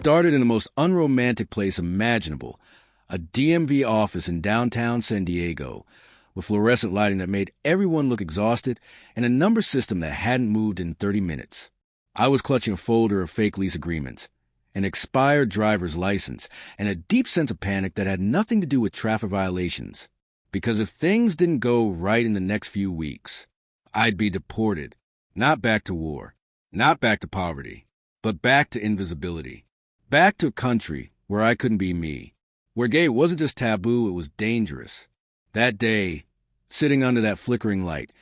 started in the most unromantic place imaginable, a DMV office in downtown San Diego, with fluorescent lighting that made everyone look exhausted and a number system that hadn't moved in 30 minutes. I was clutching a folder of fake lease agreements, an expired driver's license, and a deep sense of panic that had nothing to do with traffic violations. Because if things didn't go right in the next few weeks, I'd be deported, not back to war, not back to poverty, but back to invisibility, back to a country where I couldn't be me, where gay wasn't just taboo, it was dangerous. That day, sitting under that flickering light,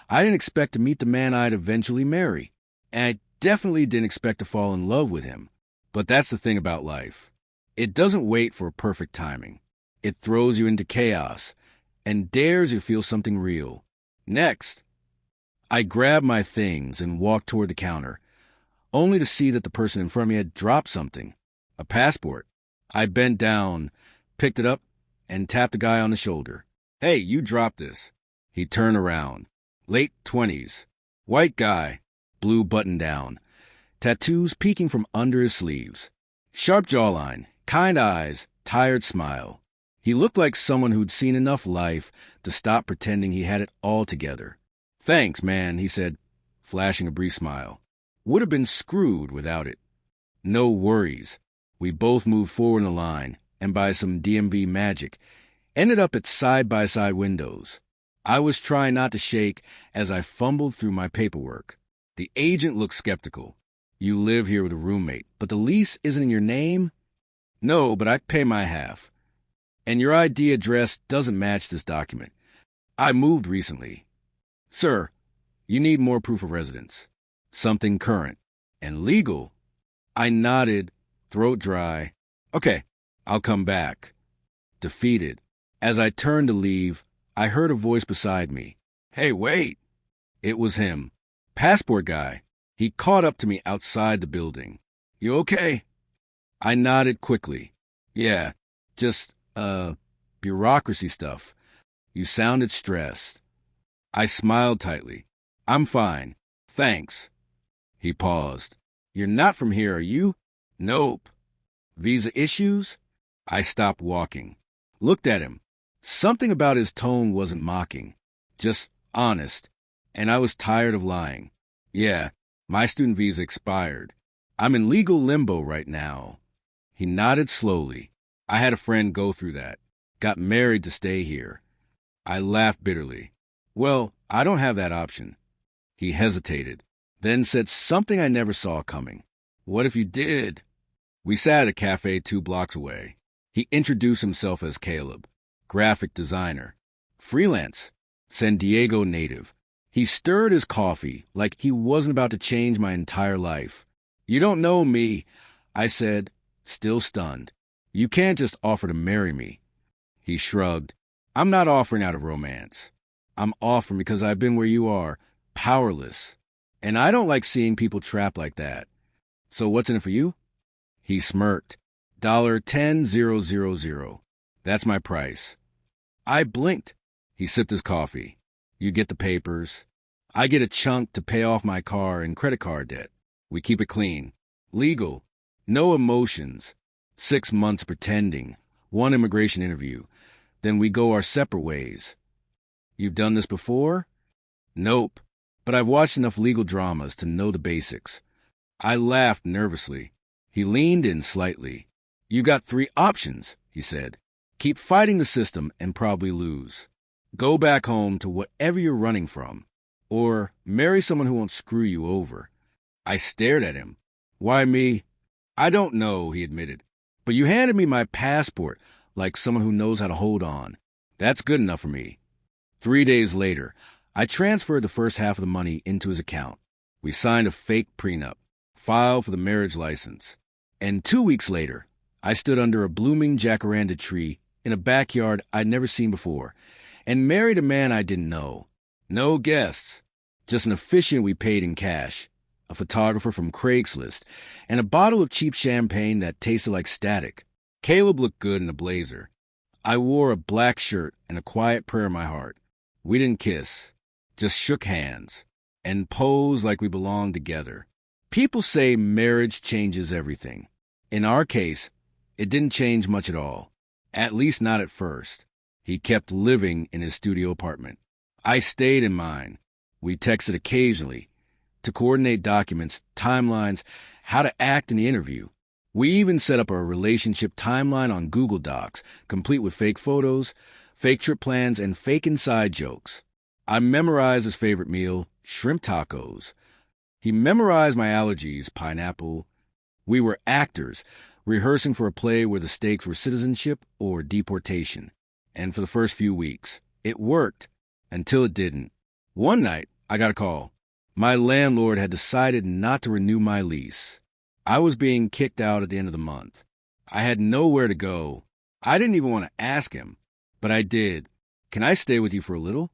I didn't expect to meet the man I'd eventually marry, and I definitely didn't expect to fall in love with him. But that's the thing about life. It doesn't wait for perfect timing. It throws you into chaos and dares you to feel something real. Next, I grabbed my things and walked toward the counter, only to see that the person in front of me had dropped something, a passport. I bent down, picked it up, and tapped the guy on the shoulder. "Hey, you dropped this." He turned around. Late 20s. White guy, blue button down, tattoos peeking from under his sleeves. Sharp jawline, kind eyes, tired smile. He looked like someone who'd seen enough life to stop pretending he had it all together. "Thanks, man," he said, flashing a brief smile. "Would have been screwed without it." No worries. We both moved forward in the line, and by some DMV magic, ended up at side-by-side windows. I was trying not to shake as I fumbled through my paperwork. The agent looked skeptical. "You live here with a roommate, but the lease isn't in your name?" "No, but I pay my half. And your ID address doesn't match this document. I moved recently." "Sir, you need more proof of residence. Something current. And legal." I nodded, throat dry. "Okay, I'll come back." Defeated. As I turned to leave, I heard a voice beside me. "Hey, wait!" It was him. Passport guy. He caught up to me outside the building. "You okay?" I nodded quickly. "Yeah, just, bureaucracy stuff. You sounded stressed." I smiled tightly. "I'm fine. Thanks." He paused. "You're not from here, are you?" "Nope." "Visa issues?" I stopped walking. Looked at him. Something about his tone wasn't mocking, just honest, and I was tired of lying. "Yeah, my student visa expired. I'm in legal limbo right now." He nodded slowly. "I had a friend go through that. Got married to stay here." I laughed bitterly. "Well, I don't have that option." He hesitated, then said something I never saw coming. "What if you did?" We sat at a cafe 2 blocks away. He introduced himself as Caleb, graphic designer, freelance, San Diego native. He stirred his coffee like he wasn't about to change my entire life. "You don't know me," I said, still stunned. "You can't just offer to marry me." He shrugged. "I'm not offering out of romance. I'm offering because I've been where you are, powerless. And I don't like seeing people trapped like that. So what's in it for you?" He smirked. $10,000. That's my price. I blinked. He sipped his coffee. "You get the papers. I get a chunk to pay off my car and credit card debt. We keep it clean. Legal. No emotions. 6 months pretending. 1 immigration interview. Then we go our separate ways." "You've done this before?" "Nope. But I've watched enough legal dramas to know the basics." I laughed nervously. He leaned in slightly. "You got 3 options," he said. "Keep fighting the system and probably lose. Go back home to whatever you're running from. Or marry someone who won't screw you over." I stared at him. "Why me?" "I don't know," he admitted. "But you handed me my passport like someone who knows how to hold on. That's good enough for me." 3 days later, I transferred the first half of the money into his account. We signed a fake prenup, filed for the marriage license. And 2 weeks later, I stood under a blooming jacaranda tree in a backyard I'd never seen before, and married a man I didn't know. No guests, just an officiant we paid in cash, a photographer from Craigslist, and a bottle of cheap champagne that tasted like static. Caleb looked good in a blazer. I wore a black shirt and a quiet prayer in my heart. We didn't kiss, just shook hands, and posed like we belonged together. People say marriage changes everything. In our case, it didn't change much at all. At least not at first. He kept living in his studio apartment. I stayed in mine. We texted occasionally to coordinate documents, timelines, how to act in the interview. We even set up a relationship timeline on Google Docs, complete with fake photos, fake trip plans, and fake inside jokes. I memorized his favorite meal, shrimp tacos. He memorized my allergies, pineapple. We were actors, rehearsing for a play where the stakes were citizenship or deportation. And for the first few weeks, it worked until it didn't. One night, I got a call. My landlord had decided not to renew my lease. I was being kicked out at the end of the month. I had nowhere to go. I didn't even want to ask him, but I did. Can I stay with you for a little?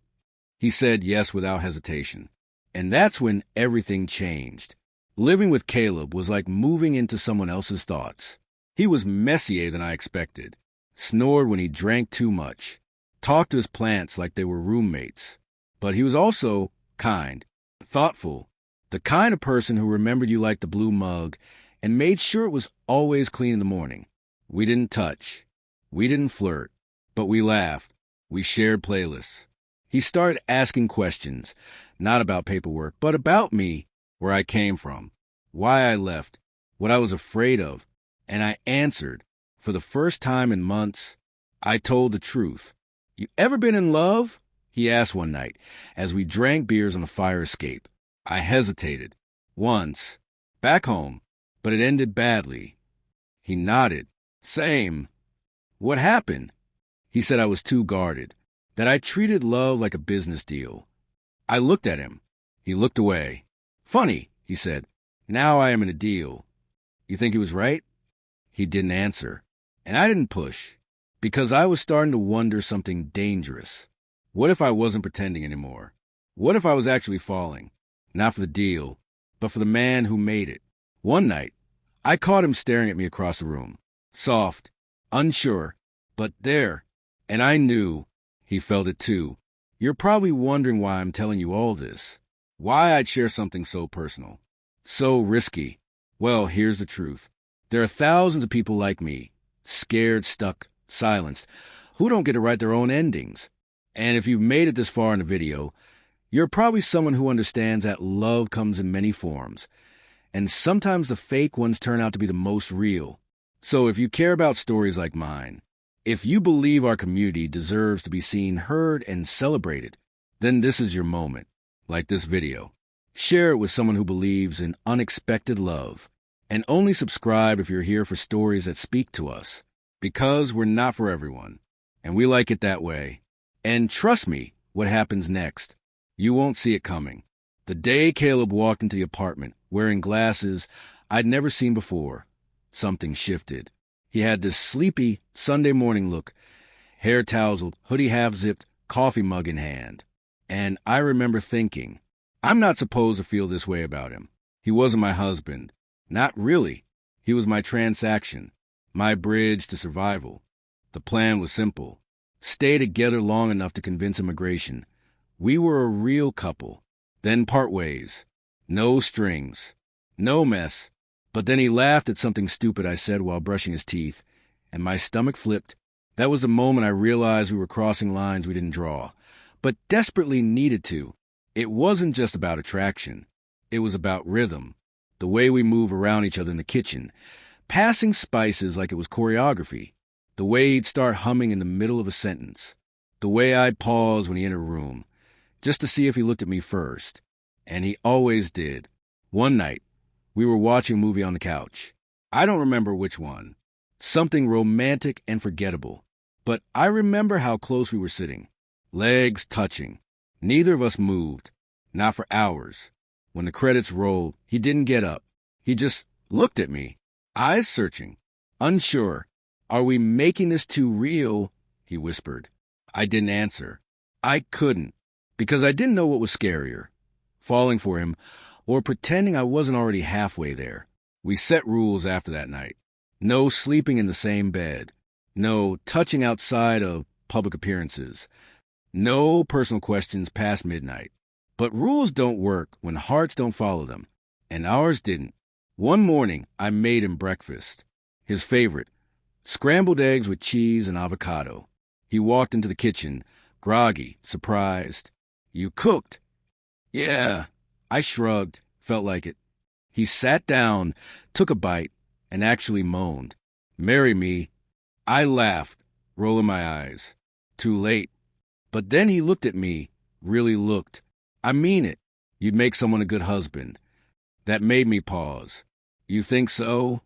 He said yes without hesitation. And that's when everything changed. Living with Caleb was like moving into someone else's thoughts. He was messier than I expected. Snored when he drank too much. Talked to his plants like they were roommates. But he was also kind, thoughtful, the kind of person who remembered you like the blue mug and made sure it was always clean in the morning. We didn't touch. We didn't flirt. But we laughed. We shared playlists. He started asking questions, not about paperwork, but about me, where I came from, why I left, what I was afraid of, and I answered. For the first time in months, I told the truth. You ever been in love? He asked one night, as we drank beers on the fire escape. I hesitated. Once. Back home. But it ended badly. He nodded. Same. What happened? He said I was too guarded, that I treated love like a business deal. I looked at him. He looked away. Funny, he said. Now I am in a deal. You think he was right? He didn't answer. And I didn't push, because I was starting to wonder something dangerous. What if I wasn't pretending anymore? What if I was actually falling? Not for the deal, but for the man who made it. One night, I caught him staring at me across the room. Soft, unsure, but there. And I knew he felt it too. You're probably wondering why I'm telling you all this. Why I'd share something so personal. So risky. Well, here's the truth. There are thousands of people like me, scared, stuck, silenced, who don't get to write their own endings. And if you've made it this far in the video, you're probably someone who understands that love comes in many forms. And sometimes the fake ones turn out to be the most real. So if you care about stories like mine, if you believe our community deserves to be seen, heard, and celebrated, then this is your moment, like this video. Share it with someone who believes in unexpected love. And only subscribe if you're here for stories that speak to us, because we're not for everyone, and we like it that way. And trust me, what happens next, you won't see it coming. The day Caleb walked into the apartment, wearing glasses I'd never seen before, something shifted. He had this sleepy Sunday morning look, hair tousled, hoodie half-zipped, coffee mug in hand. And I remember thinking, I'm not supposed to feel this way about him. He wasn't my husband. Not really. He was my transaction, my bridge to survival. The plan was simple. Stay together long enough to convince immigration. We were a real couple. Then part ways. No strings. No mess. But then he laughed at something stupid I said while brushing his teeth, and my stomach flipped. That was the moment I realized we were crossing lines we didn't draw, but desperately needed to. It wasn't just about attraction. It was about rhythm. The way we move around each other in the kitchen, passing spices like it was choreography. The way he'd start humming in the middle of a sentence. The way I'd pause when he entered a room, just to see if he looked at me first. And he always did. One night, we were watching a movie on the couch. I don't remember which one. Something romantic and forgettable. But I remember how close we were sitting. Legs touching. Neither of us moved. Not for hours. When the credits rolled, he didn't get up. He just looked at me, eyes searching, unsure. Are we making this too real? He whispered. I didn't answer. I couldn't, because I didn't know what was scarier, falling for him or pretending I wasn't already halfway there. We set rules after that night. No sleeping in the same bed. No touching outside of public appearances. No personal questions past midnight. But rules don't work when hearts don't follow them, and ours didn't. One morning, I made him breakfast. his favorite, scrambled eggs with cheese and avocado. He walked into the kitchen, groggy, surprised. "You cooked?" "Yeah." I shrugged, felt like it. He sat down, took a bite, and actually moaned. "Marry me." I laughed, rolling my eyes. Too late. But then he looked at me, really looked. "I mean it. You'd make someone a good husband." That made me pause. "You think so?"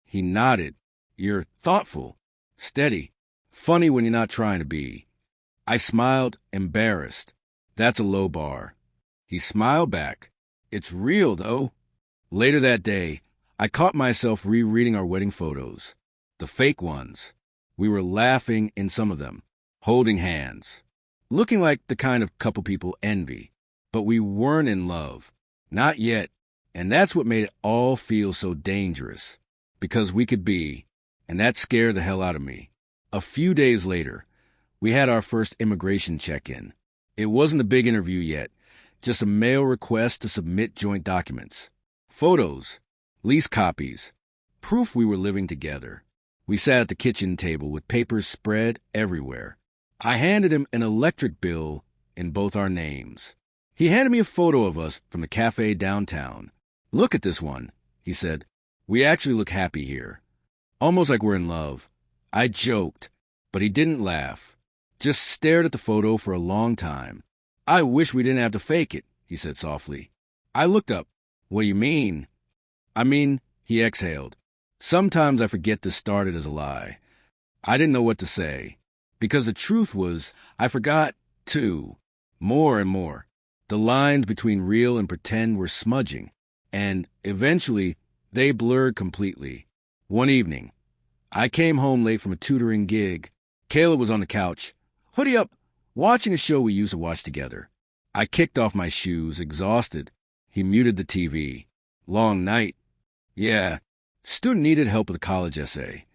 He nodded. "You're thoughtful, steady, funny when you're not trying to be." I smiled, embarrassed. That's a low bar. He smiled back. "It's real, though." Later that day, I caught myself rereading our wedding photos. The fake ones. We were laughing in some of them, holding hands, looking like the kind of couple people envy. But we weren't in love. Not yet. And that's what made it all feel so dangerous. Because we could be. And that scared the hell out of me. A few days later, we had our first immigration check-in. It wasn't a big interview yet, just a mail request to submit joint documents. Photos, lease copies, proof we were living together. We sat at the kitchen table with papers spread everywhere. I handed him an electric bill in both our names. He handed me a photo of us from the cafe downtown. "Look at this one," he said. "We actually look happy here. Almost like we're in love." I joked, but he didn't laugh. Just stared at the photo for a long time. "I wish we didn't have to fake it," he said softly. I looked up. "What do you mean?" "I mean," he exhaled. "Sometimes I forget this started as a lie." I didn't know what to say. Because the truth was, I forgot, too. More and more. The lines between real and pretend were smudging. And, eventually, they blurred completely. One evening, I came home late from a tutoring gig. Kayla was on the couch, hoodie up, watching a show we used to watch together. I kicked off my shoes, exhausted. He muted the TV. "Long night." "Yeah." Student needed help with a college essay.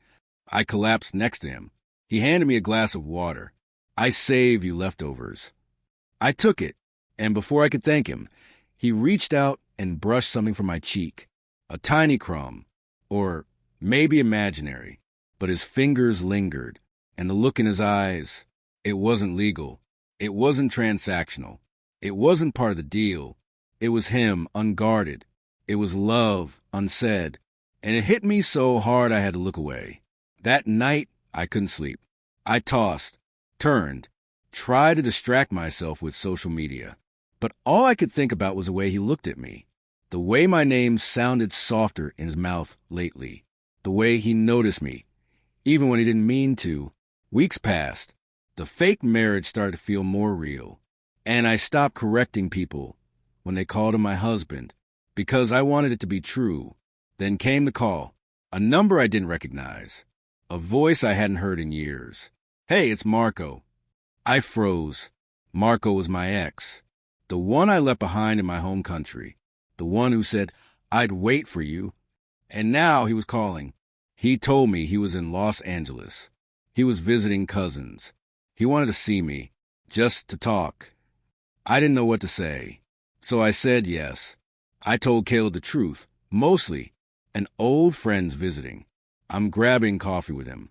I collapsed next to him. He handed me a glass of water. "I save you leftovers." I took it, and before I could thank him, he reached out and brushed something from my cheek. A tiny crumb. Or maybe imaginary. But his fingers lingered, and the look in his eyes. It wasn't legal. It wasn't transactional. It wasn't part of the deal. It was him, unguarded. It was love, unsaid. And it hit me so hard I had to look away. That night, I couldn't sleep. I tossed, turned, tried to distract myself with social media. But all I could think about was the way he looked at me. The way my name sounded softer in his mouth lately. The way he noticed me, even when he didn't mean to. Weeks passed. The fake marriage started to feel more real. And I stopped correcting people when they called him my husband, because I wanted it to be true. Then came the call. A number I didn't recognize. A voice I hadn't heard in years. "Hey, it's Marco." I froze. Marco was my ex. The one I left behind in my home country. The one who said, "I'd wait for you." And now he was calling. He told me he was in Los Angeles. He was visiting cousins. He wanted to see me, just to talk. I didn't know what to say. So I said yes. I told Caleb the truth. Mostly, an old friend's visiting. I'm grabbing coffee with him.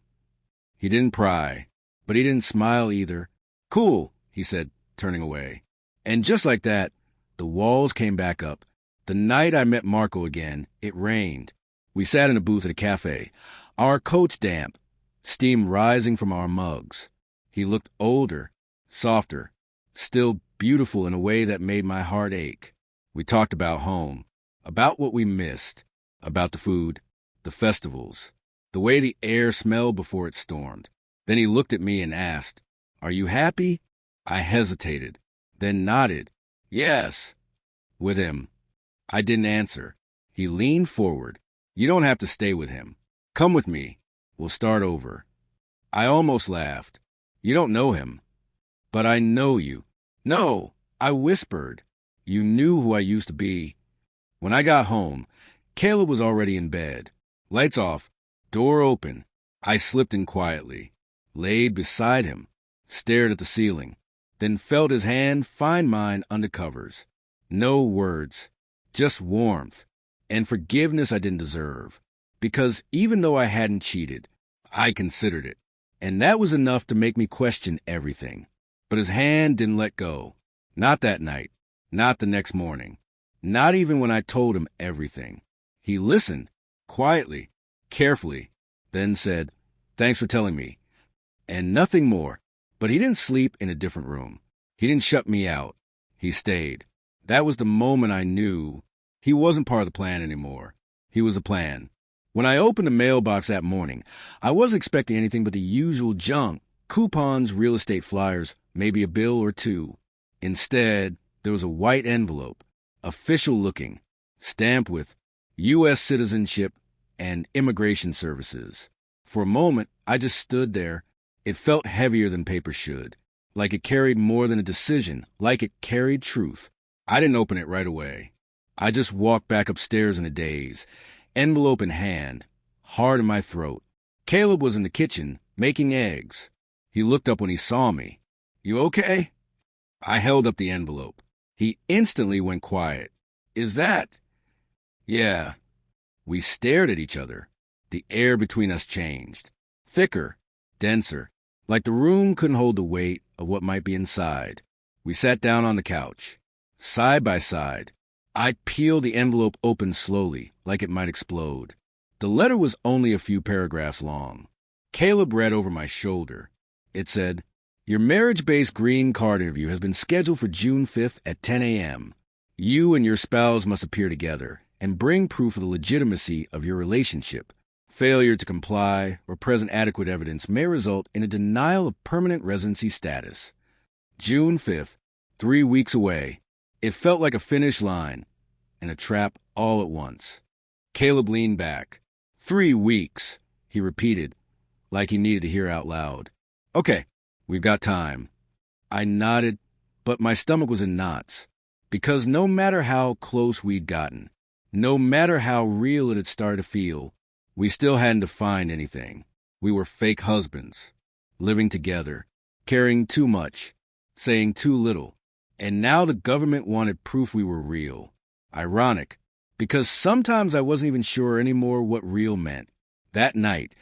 He didn't pry, but he didn't smile either. "Cool," he said, turning away. And just like that, the walls came back up. The night I met Marco again, it rained. We sat in a booth at a cafe, our coats damp, steam rising from our mugs. He looked older, softer, still beautiful in a way that made my heart ache. We talked about home, about what we missed, about the food, the festivals, the way the air smelled before it stormed. Then he looked at me and asked, "Are you happy?" I hesitated, then nodded. "Yes." With him. I didn't answer. He leaned forward. "You don't have to stay with him. Come with me. We'll start over." I almost laughed. "You don't know him." "But I know you." "No," I whispered. "You knew who I used to be." When I got home, Caleb was already in bed. Lights off, door open. I slipped in quietly, laid beside him, stared at the ceiling, then felt his hand find mine under covers. No words, just warmth, and forgiveness I didn't deserve. because even though I hadn't cheated, I considered it. And that was enough to make me question everything. But his hand didn't let go. Not that night. Not the next morning. Not even when I told him everything. He listened, quietly, carefully, then said, "Thanks for telling me." And nothing more. But he didn't sleep in a different room. He didn't shut me out. He stayed. That was the moment I knew he wasn't part of the plan anymore. He was a plan. When I opened the mailbox that morning, I wasn't expecting anything but the usual junk: coupons, real estate flyers, maybe a bill or two. Instead, there was a white envelope, official-looking, stamped with U.S. citizenship and immigration services. For a moment, I just stood there. It felt heavier than paper should, like it carried more than a decision, like it carried truth. I didn't open it right away. I just walked back upstairs in a daze, envelope in hand, hard in my throat. Caleb was in the kitchen, making eggs. He looked up when he saw me. "You okay?" I held up the envelope. He instantly went quiet. "Is that?" "Yeah." We stared at each other. The air between us changed. Thicker, denser, like the room couldn't hold the weight of what might be inside. We sat down on the couch, side by side. I peeled the envelope open slowly, like it might explode. The letter was only a few paragraphs long. Caleb read over my shoulder. It said, "Your marriage-based green card interview has been scheduled for June 5th at 10 a.m. You and your spouse must appear together and bring proof of the legitimacy of your relationship. Failure to comply or present adequate evidence may result in a denial of permanent residency status." June 5th, 3 weeks away. It felt like a finish line and a trap all at once. Caleb leaned back. 3 weeks, he repeated, like he needed to hear out loud. "Okay, we've got time." I nodded, but my stomach was in knots, because no matter how close we'd gotten, no matter how real it had started to feel, we still hadn't defined anything. We were fake husbands, living together, caring too much, saying too little. And now the government wanted proof we were real. Ironic, because sometimes I wasn't even sure anymore what real meant. That night,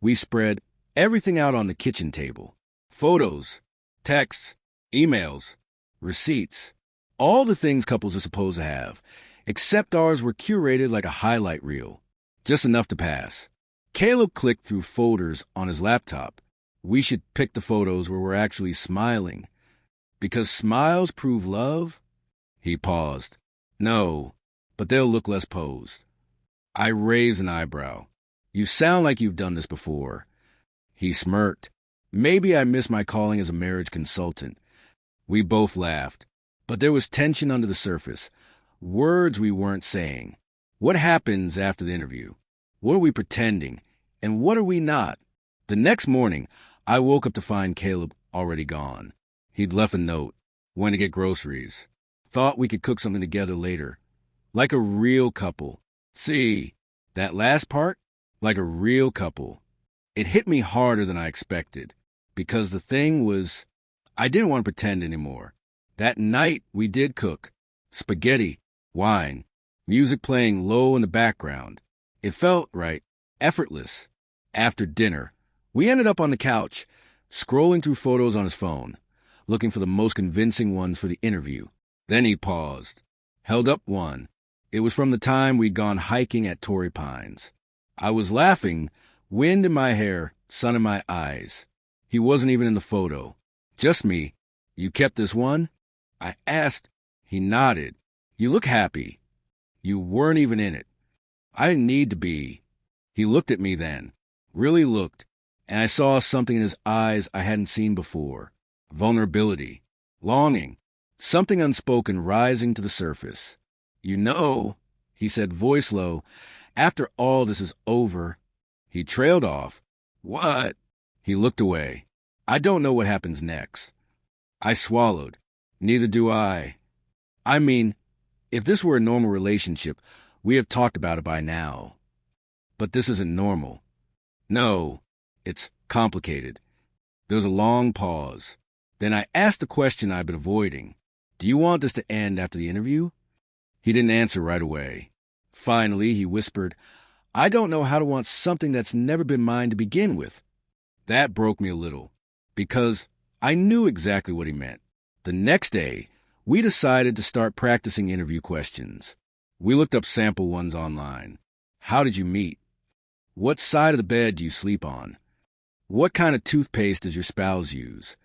we spread everything out on the kitchen table. Photos, texts, emails, receipts, all the things couples are supposed to have, except ours were curated like a highlight reel. Just enough to pass. Caleb clicked through folders on his laptop. We should pick the photos where we're actually smiling. Because smiles prove love? He paused. No, but they'll look less posed. I raised an eyebrow. "You sound like you've done this before." He smirked. Maybe I missed my calling as a marriage consultant. We both laughed. But there was tension under the surface. Words we weren't saying. What happens after the interview? What are we pretending? And what are we not? The next morning, I woke up to find Caleb already gone. He'd left a note, went to get groceries, thought we could cook something together later. Like a real couple. See, that last part? Like a real couple. It hit me harder than I expected, because the thing was, I didn't want to pretend anymore. That night, we did cook. Spaghetti, wine, music playing low in the background. It felt right, effortless. After dinner, we ended up on the couch, scrolling through photos on his phone, looking for the most convincing ones for the interview. Then he paused, held up one. It was from the time we'd gone hiking at Torrey Pines. I was laughing, wind in my hair, sun in my eyes. He wasn't even in the photo. Just me. "You kept this one?" I asked. He nodded. "You look happy." You weren't even in it. I didn't need to be. He looked at me then, really looked, and I saw something in his eyes I hadn't seen before. Vulnerability, longing, something unspoken rising to the surface. "You know," he said, voice low, "after all this is over." He trailed off. "What?" He looked away. I don't know what happens next. I swallowed. Neither do I. I mean, if this were a normal relationship, we have talked about it by now. But this isn't normal. No, it's complicated. There was a long pause. Then I asked the question I've been avoiding. "Do you want this to end after the interview?" He didn't answer right away. Finally, he whispered, I don't know how to want something that's never been mine to begin with. That broke me a little, because I knew exactly what he meant. The next day, we decided to start practicing interview questions. We looked up sample ones online. How did you meet? What side of the bed do you sleep on? What kind of toothpaste does your spouse use?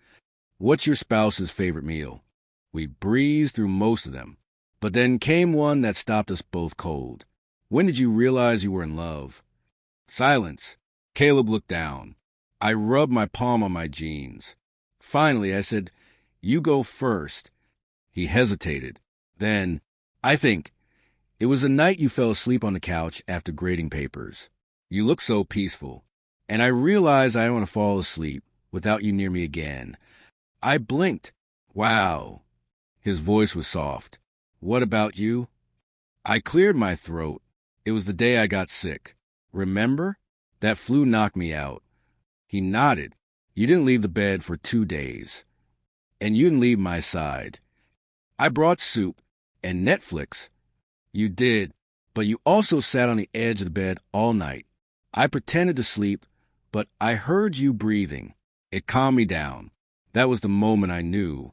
What's your spouse's favorite meal? We breezed through most of them, but then came one that stopped us both cold. When did you realize you were in love? Silence. Caleb looked down. I rubbed my palm on my jeans. Finally, I said, "You go first." He hesitated. Then, "I think it was the night you fell asleep on the couch after grading papers. You looked so peaceful, and I realized I don't want to fall asleep without you near me again." I blinked. "Wow." His voice was soft. "What about you?" I cleared my throat. It was the day I got sick. "Remember? That flu knocked me out." He nodded. "You didn't leave the bed for 2 days. And you didn't leave my side. I brought soup and Netflix." "You did, but you also sat on the edge of the bed all night. I pretended to sleep, but I heard you breathing. It calmed me down. That was the moment I knew."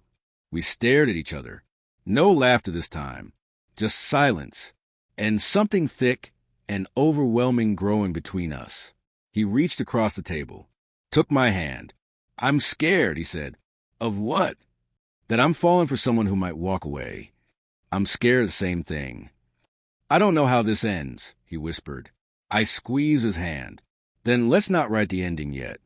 We stared at each other. No laughter this time, just silence, and something thick and overwhelming growing between us. He reached across the table, took my hand. "I'm scared," he said. "Of what?" "That I'm falling for someone who might walk away. I'm scared of the same thing." "I don't know how this ends," he whispered. I squeezed his hand. "Then let's not write the ending yet."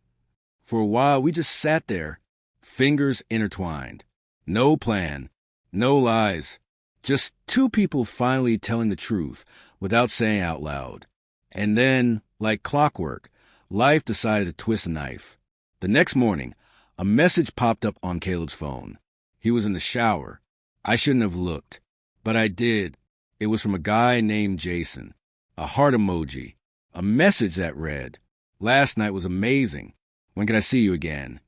For a while, we just sat there, fingers intertwined. No plan, no lies, just two people finally telling the truth without saying out loud. And then, like clockwork, life decided to twist a knife. The next morning, a message popped up on Caleb's phone. He was in the shower. I shouldn't have looked, but I did. It was from a guy named Jason. A heart emoji. A message that read, "Last night was amazing. When can I see you again?"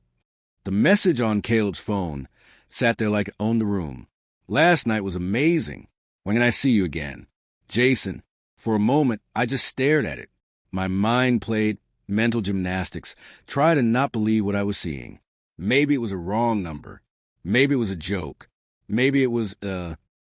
The message on Caleb's phone sat there like it owned the room. "Last night was amazing. When can I see you again?" Jason. For a moment, I just stared at it. My mind played mental gymnastics, trying to not believe what I was seeing. Maybe it was a wrong number. Maybe it was a joke. Maybe it was,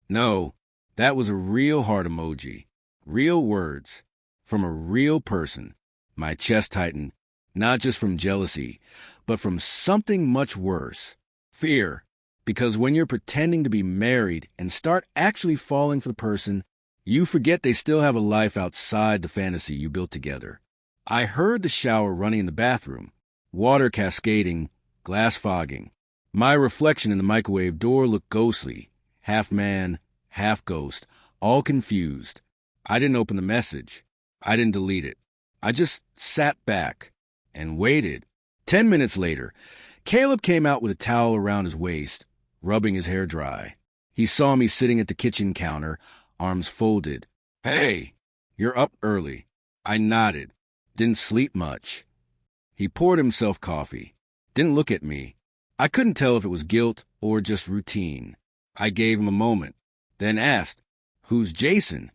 no, that was a real heart emoji. Real words. From a real person. My chest tightened, not just from jealousy, but from something much worse. Fear. Because when you're pretending to be married and start actually falling for the person, you forget they still have a life outside the fantasy you built together. I heard the shower running in the bathroom, water cascading, glass fogging. My reflection in the microwave door looked ghostly, half man, half ghost, all confused. I didn't open the message. I didn't delete it. I just sat back and waited. 10 minutes later, Caleb came out with a towel around his waist, rubbing his hair dry. He saw me sitting at the kitchen counter, arms folded. "Hey, you're up early." I nodded. "Didn't sleep much." He poured himself coffee. Didn't look at me. I couldn't tell if it was guilt or just routine. I gave him a moment, then asked, "Who's Jason?"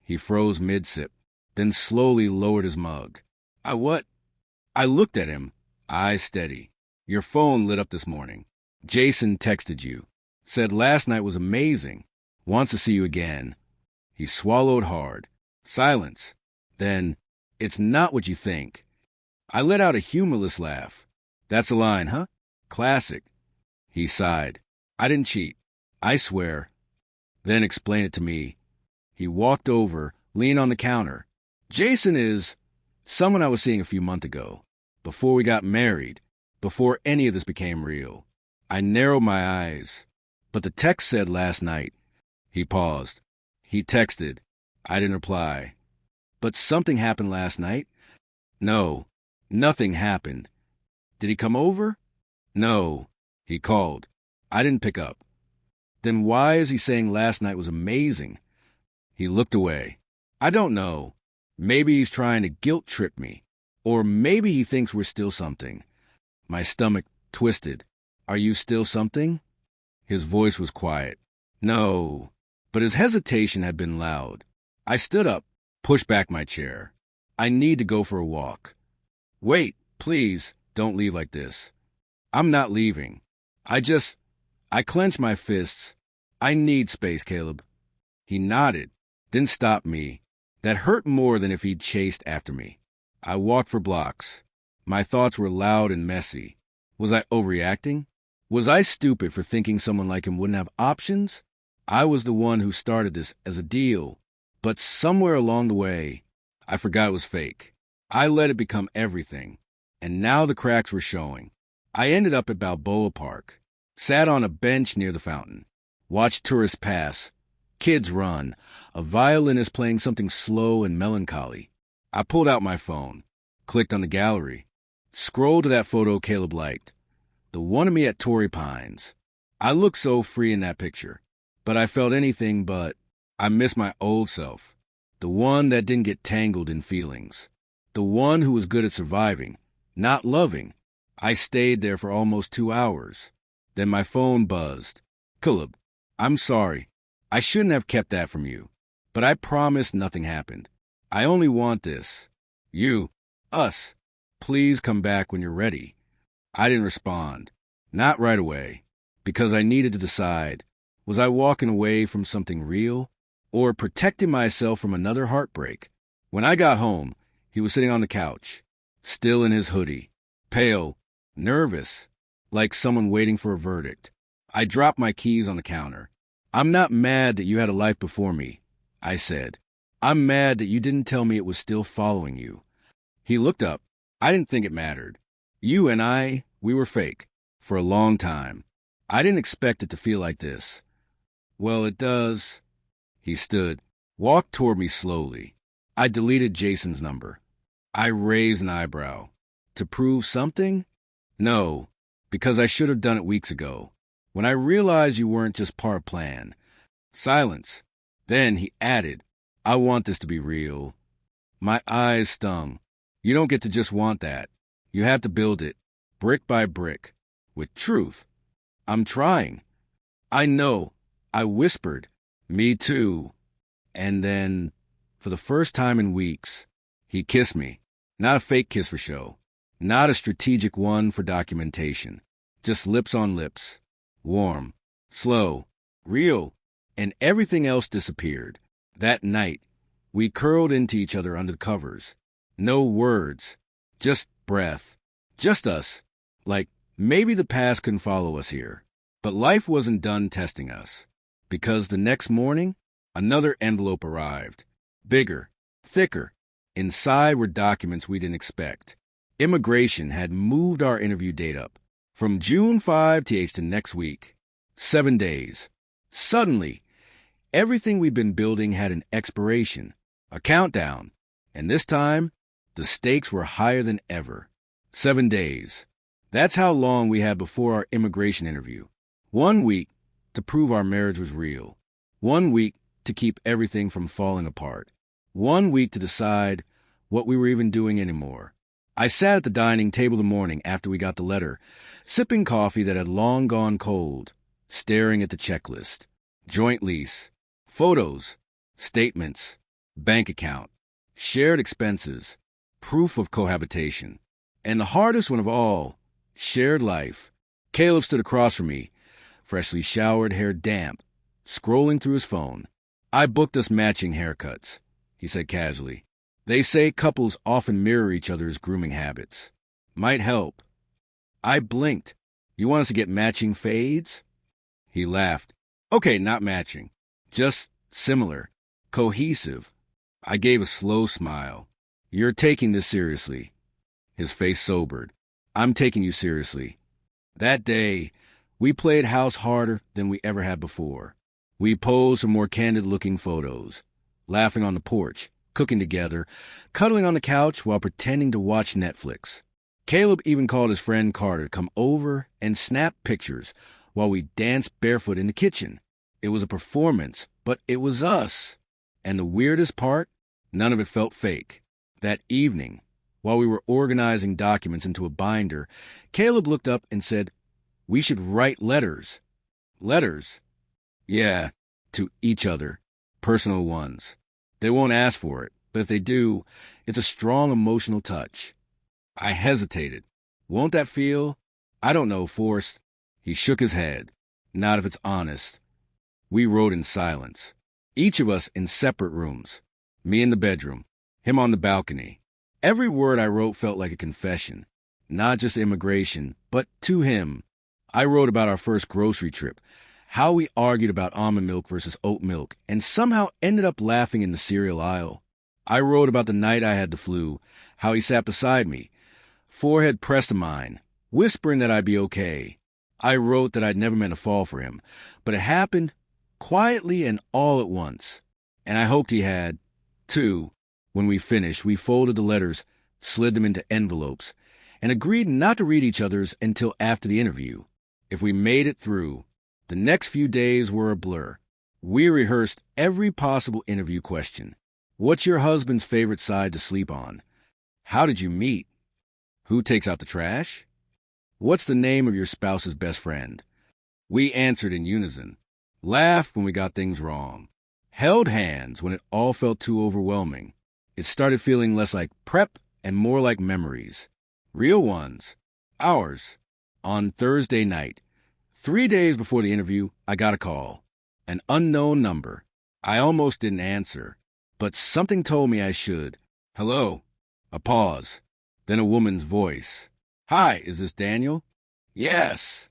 He froze mid-sip, then slowly lowered his mug. What?" I looked at him, eyes steady. "Your phone lit up this morning. Jason texted you. Said last night was amazing. Wants to see you again." He swallowed hard. Silence. Then, "It's not what you think." I let out a humorless laugh. "That's a line, huh? Classic." He sighed. "I didn't cheat. I swear." Then explain it to me. He walked over, leaned on the counter. "Jason is someone I was seeing a few months ago. Before we got married. Before any of this became real." I narrowed my eyes. "But the text said last night." He paused. "He texted." I didn't reply. "But something happened last night?" "No, nothing happened." "Did he come over?" "No." "He called." I didn't pick up. "Then why is he saying last night was amazing?" He looked away. "I don't know. Maybe he's trying to guilt trip me. Or maybe he thinks we're still something." My stomach twisted. "Are you still something?" His voice was quiet. "No." But his hesitation had been loud. I stood up, pushed back my chair. I need to go for a walk. Wait, please, don't leave like this. I'm not leaving. I clench my fists. I need space, Caleb. He nodded, didn't stop me. That hurt more than if he'd chased after me. I walked for blocks. My thoughts were loud and messy. Was I overreacting? Was I stupid for thinking someone like him wouldn't have options? I was the one who started this as a deal. But somewhere along the way, I forgot it was fake. I let it become everything. And now the cracks were showing. I ended up at Balboa Park, sat on a bench near the fountain, watched tourists pass, kids run, a violinist playing something slow and melancholy. I pulled out my phone, clicked on the gallery, scrolled to that photo Caleb liked, the one of me at Torrey Pines. I looked so free in that picture, but I felt anything but. I missed my old self, the one that didn't get tangled in feelings, the one who was good at surviving, not loving. I stayed there for almost 2 hours. Then my phone buzzed. Caleb, I'm sorry. I shouldn't have kept that from you, but I promise nothing happened. I only want this. You, us. Please come back when you're ready. I didn't respond. Not right away, because I needed to decide, was I walking away from something real or protecting myself from another heartbreak? When I got home, he was sitting on the couch, still in his hoodie, pale, nervous, like someone waiting for a verdict. I dropped my keys on the counter. I'm not mad that you had a life before me, I said. I'm mad that you didn't tell me it was still following you. He looked up. I didn't think it mattered. You and we were fake for a long time. I didn't expect it to feel like this. Well, it does. He stood, walked toward me slowly. I deleted Jason's number. I raised an eyebrow. To prove something? No, because I should have done it weeks ago, when I realized you weren't just part plan. Silence. Then he added, I want this to be real. My eyes stung. You don't get to just want that. You have to build it, brick by brick, with truth. I'm trying. I know. I whispered. Me too. And then, for the first time in weeks, he kissed me. Not a fake kiss for show. Not a strategic one for documentation. Just lips on lips. Warm. Slow. Real. And everything else disappeared. That night, we curled into each other under the covers. No words. Just breath. Just us. Like, maybe the past couldn't follow us here. But life wasn't done testing us. Because the next morning, another envelope arrived. Bigger. Thicker. Inside were documents we didn't expect. Immigration had moved our interview date up. From June 5 to next week. 7 days. Suddenly, everything we'd been building had an expiration. A countdown. And this time, the stakes were higher than ever. 7 days. That's how long we had before our immigration interview. 1 week to prove our marriage was real. 1 week to keep everything from falling apart. 1 week to decide what we were even doing anymore. I sat at the dining table the morning after we got the letter, sipping coffee that had long gone cold, staring at the checklist. Joint lease, photos, statements, bank account, shared expenses, proof of cohabitation. And the hardest one of all, shared life. Caleb stood across from me, freshly showered, hair damp, scrolling through his phone. I booked us matching haircuts, he said casually. They say couples often mirror each other's grooming habits. Might help. I blinked. You want us to get matching fades? He laughed. Okay, not matching. Just similar. Cohesive. I gave a slow smile. You're taking this seriously. His face sobered. I'm taking you seriously. That day, we played house harder than we ever had before. We posed for more candid-looking photos, laughing on the porch, cooking together, cuddling on the couch while pretending to watch Netflix. Caleb even called his friend Carter to come over and snap pictures while we danced barefoot in the kitchen. It was a performance, but it was us. And the weirdest part, none of it felt fake. That evening, while we were organizing documents into a binder, Caleb looked up and said, "We should write letters." Letters? Yeah, to each other. Personal ones. They won't ask for it. But if they do, it's a strong emotional touch. I hesitated. Won't that feel? I don't know, forced. He shook his head. Not if it's honest. We wrote in silence. Each of us in separate rooms. Me in the bedroom. Him on the balcony. Every word I wrote felt like a confession. Not just immigration, but to him. I wrote about our first grocery trip, how we argued about almond milk versus oat milk, and somehow ended up laughing in the cereal aisle. I wrote about the night I had the flu, how he sat beside me, forehead pressed to mine, whispering that I'd be okay. I wrote that I'd never meant to fall for him, but it happened quietly and all at once. And I hoped he had, too. When we finished, we folded the letters, slid them into envelopes, and agreed not to read each other's until after the interview. If we made it through, the next few days were a blur. We rehearsed every possible interview question. What's your husband's favorite side to sleep on? How did you meet? Who takes out the trash? What's the name of your spouse's best friend? We answered in unison, laughed when we got things wrong, held hands when it all felt too overwhelming. It started feeling less like prep and more like memories. Real ones. Ours. On Thursday night, 3 days before the interview, I got a call. An unknown number. I almost didn't answer, but something told me I should. Hello. A pause. Then a woman's voice. Hi, is this Daniel? Yes.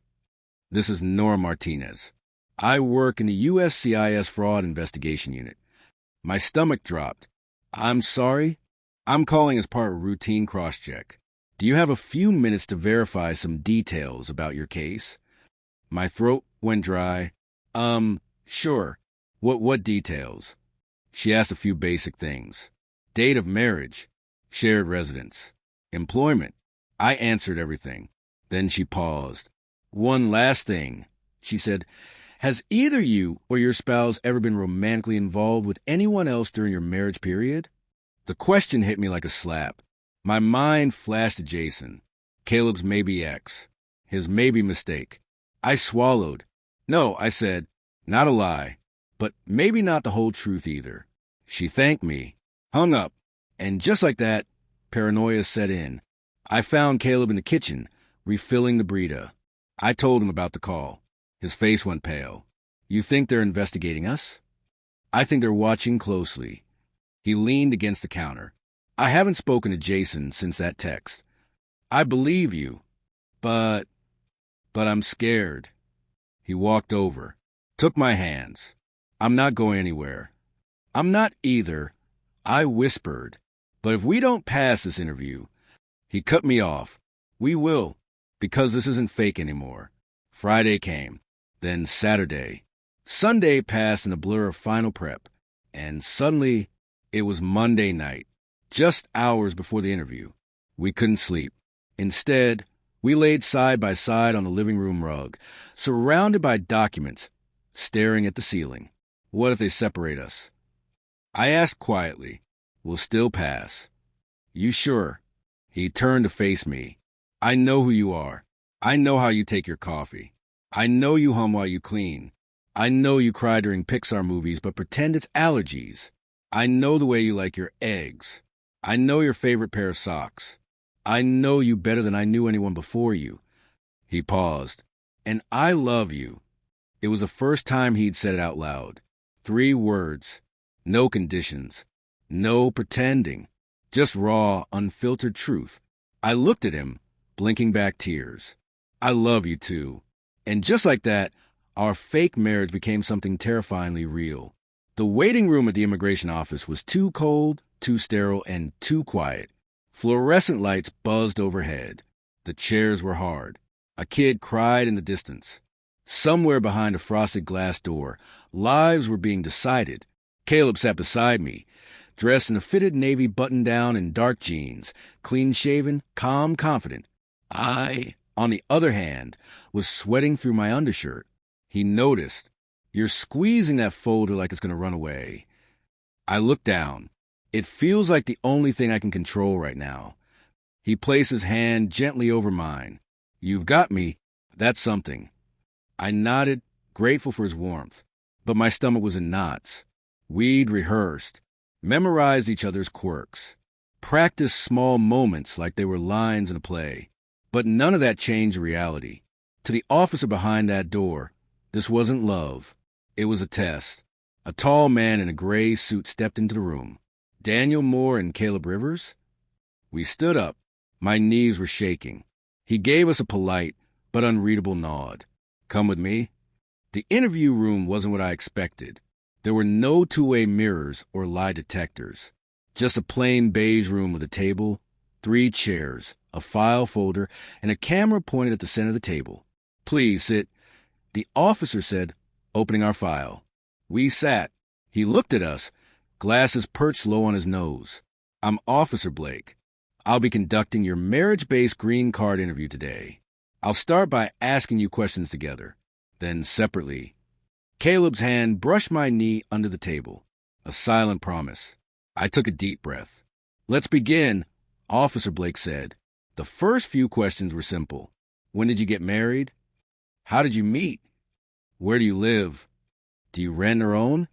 This is Nora Martinez. I work in the USCIS Fraud Investigation Unit. My stomach dropped. I'm sorry. I'm calling as part of a routine cross-check. Do you have a few minutes to verify some details about your case? My throat went dry. Sure. What details? She asked a few basic things. Date of marriage. Shared residence. Employment. I answered everything. Then she paused. One last thing. She said, has either you or your spouse ever been romantically involved with anyone else during your marriage period? The question hit me like a slap. My mind flashed to Jason. Caleb's maybe ex. His maybe mistake. I swallowed. No, I said, not a lie, but maybe not the whole truth either. She thanked me, hung up, and just like that, paranoia set in. I found Caleb in the kitchen, refilling the Brita. I told him about the call. His face went pale. You think they're investigating us? I think they're watching closely. He leaned against the counter. I haven't spoken to Jason since that text. I believe you, but I'm scared. He walked over, took my hands. I'm not going anywhere. I'm not either. I whispered. But if we don't pass this interview, he cut me off. We will, because this isn't fake anymore. Friday came, then Saturday. Sunday passed in a blur of final prep, and suddenly it was Monday night, just hours before the interview. We couldn't sleep. Instead, we laid side by side on the living room rug, surrounded by documents, staring at the ceiling. What if they separate us? I asked quietly, we'll still pass. You sure? He turned to face me. I know who you are. I know how you take your coffee. I know you hum while you clean. I know you cry during Pixar movies but pretend it's allergies. I know the way you like your eggs. I know your favorite pair of socks. I know you better than I knew anyone before you. He paused. And I love you. It was the first time he'd said it out loud. 3 words. No conditions. No pretending. Just raw, unfiltered truth. I looked at him, blinking back tears. I love you too. And just like that, our fake marriage became something terrifyingly real. The waiting room at the immigration office was too cold, too sterile, and too quiet. Fluorescent lights buzzed overhead. The chairs were hard. A kid cried in the distance. Somewhere behind a frosted glass door, lives were being decided. Caleb sat beside me, dressed in a fitted navy button-down and dark jeans, clean-shaven, calm, confident. I, on the other hand, was sweating through my undershirt. He noticed. You're squeezing that folder like it's going to run away. I looked down. It feels like the only thing I can control right now. He placed his hand gently over mine. You've got me. That's something. I nodded, grateful for his warmth. But my stomach was in knots. We'd rehearsed. memorized each other's quirks, practiced small moments like they were lines in a play. But none of that changed reality. To the officer behind that door, this wasn't love. It was a test. A tall man in a gray suit stepped into the room. Daniel Moore and Caleb Rivers? We stood up. My knees were shaking. He gave us a polite but unreadable nod. Come with me. The interview room wasn't what I expected. There were no two-way mirrors or lie detectors. Just a plain beige room with a table, 3 chairs, a file folder, and a camera pointed at the center of the table. Please sit, the officer said, opening our file. We sat. He looked at us, glasses perched low on his nose. I'm Officer Blake. I'll be conducting your marriage-based green card interview today. I'll start by asking you questions together, then separately. Caleb's hand brushed my knee under the table, a silent promise. I took a deep breath. Let's begin, Officer Blake said. The first few questions were simple. When did you get married? How did you meet? Where do you live? Do you rent or own?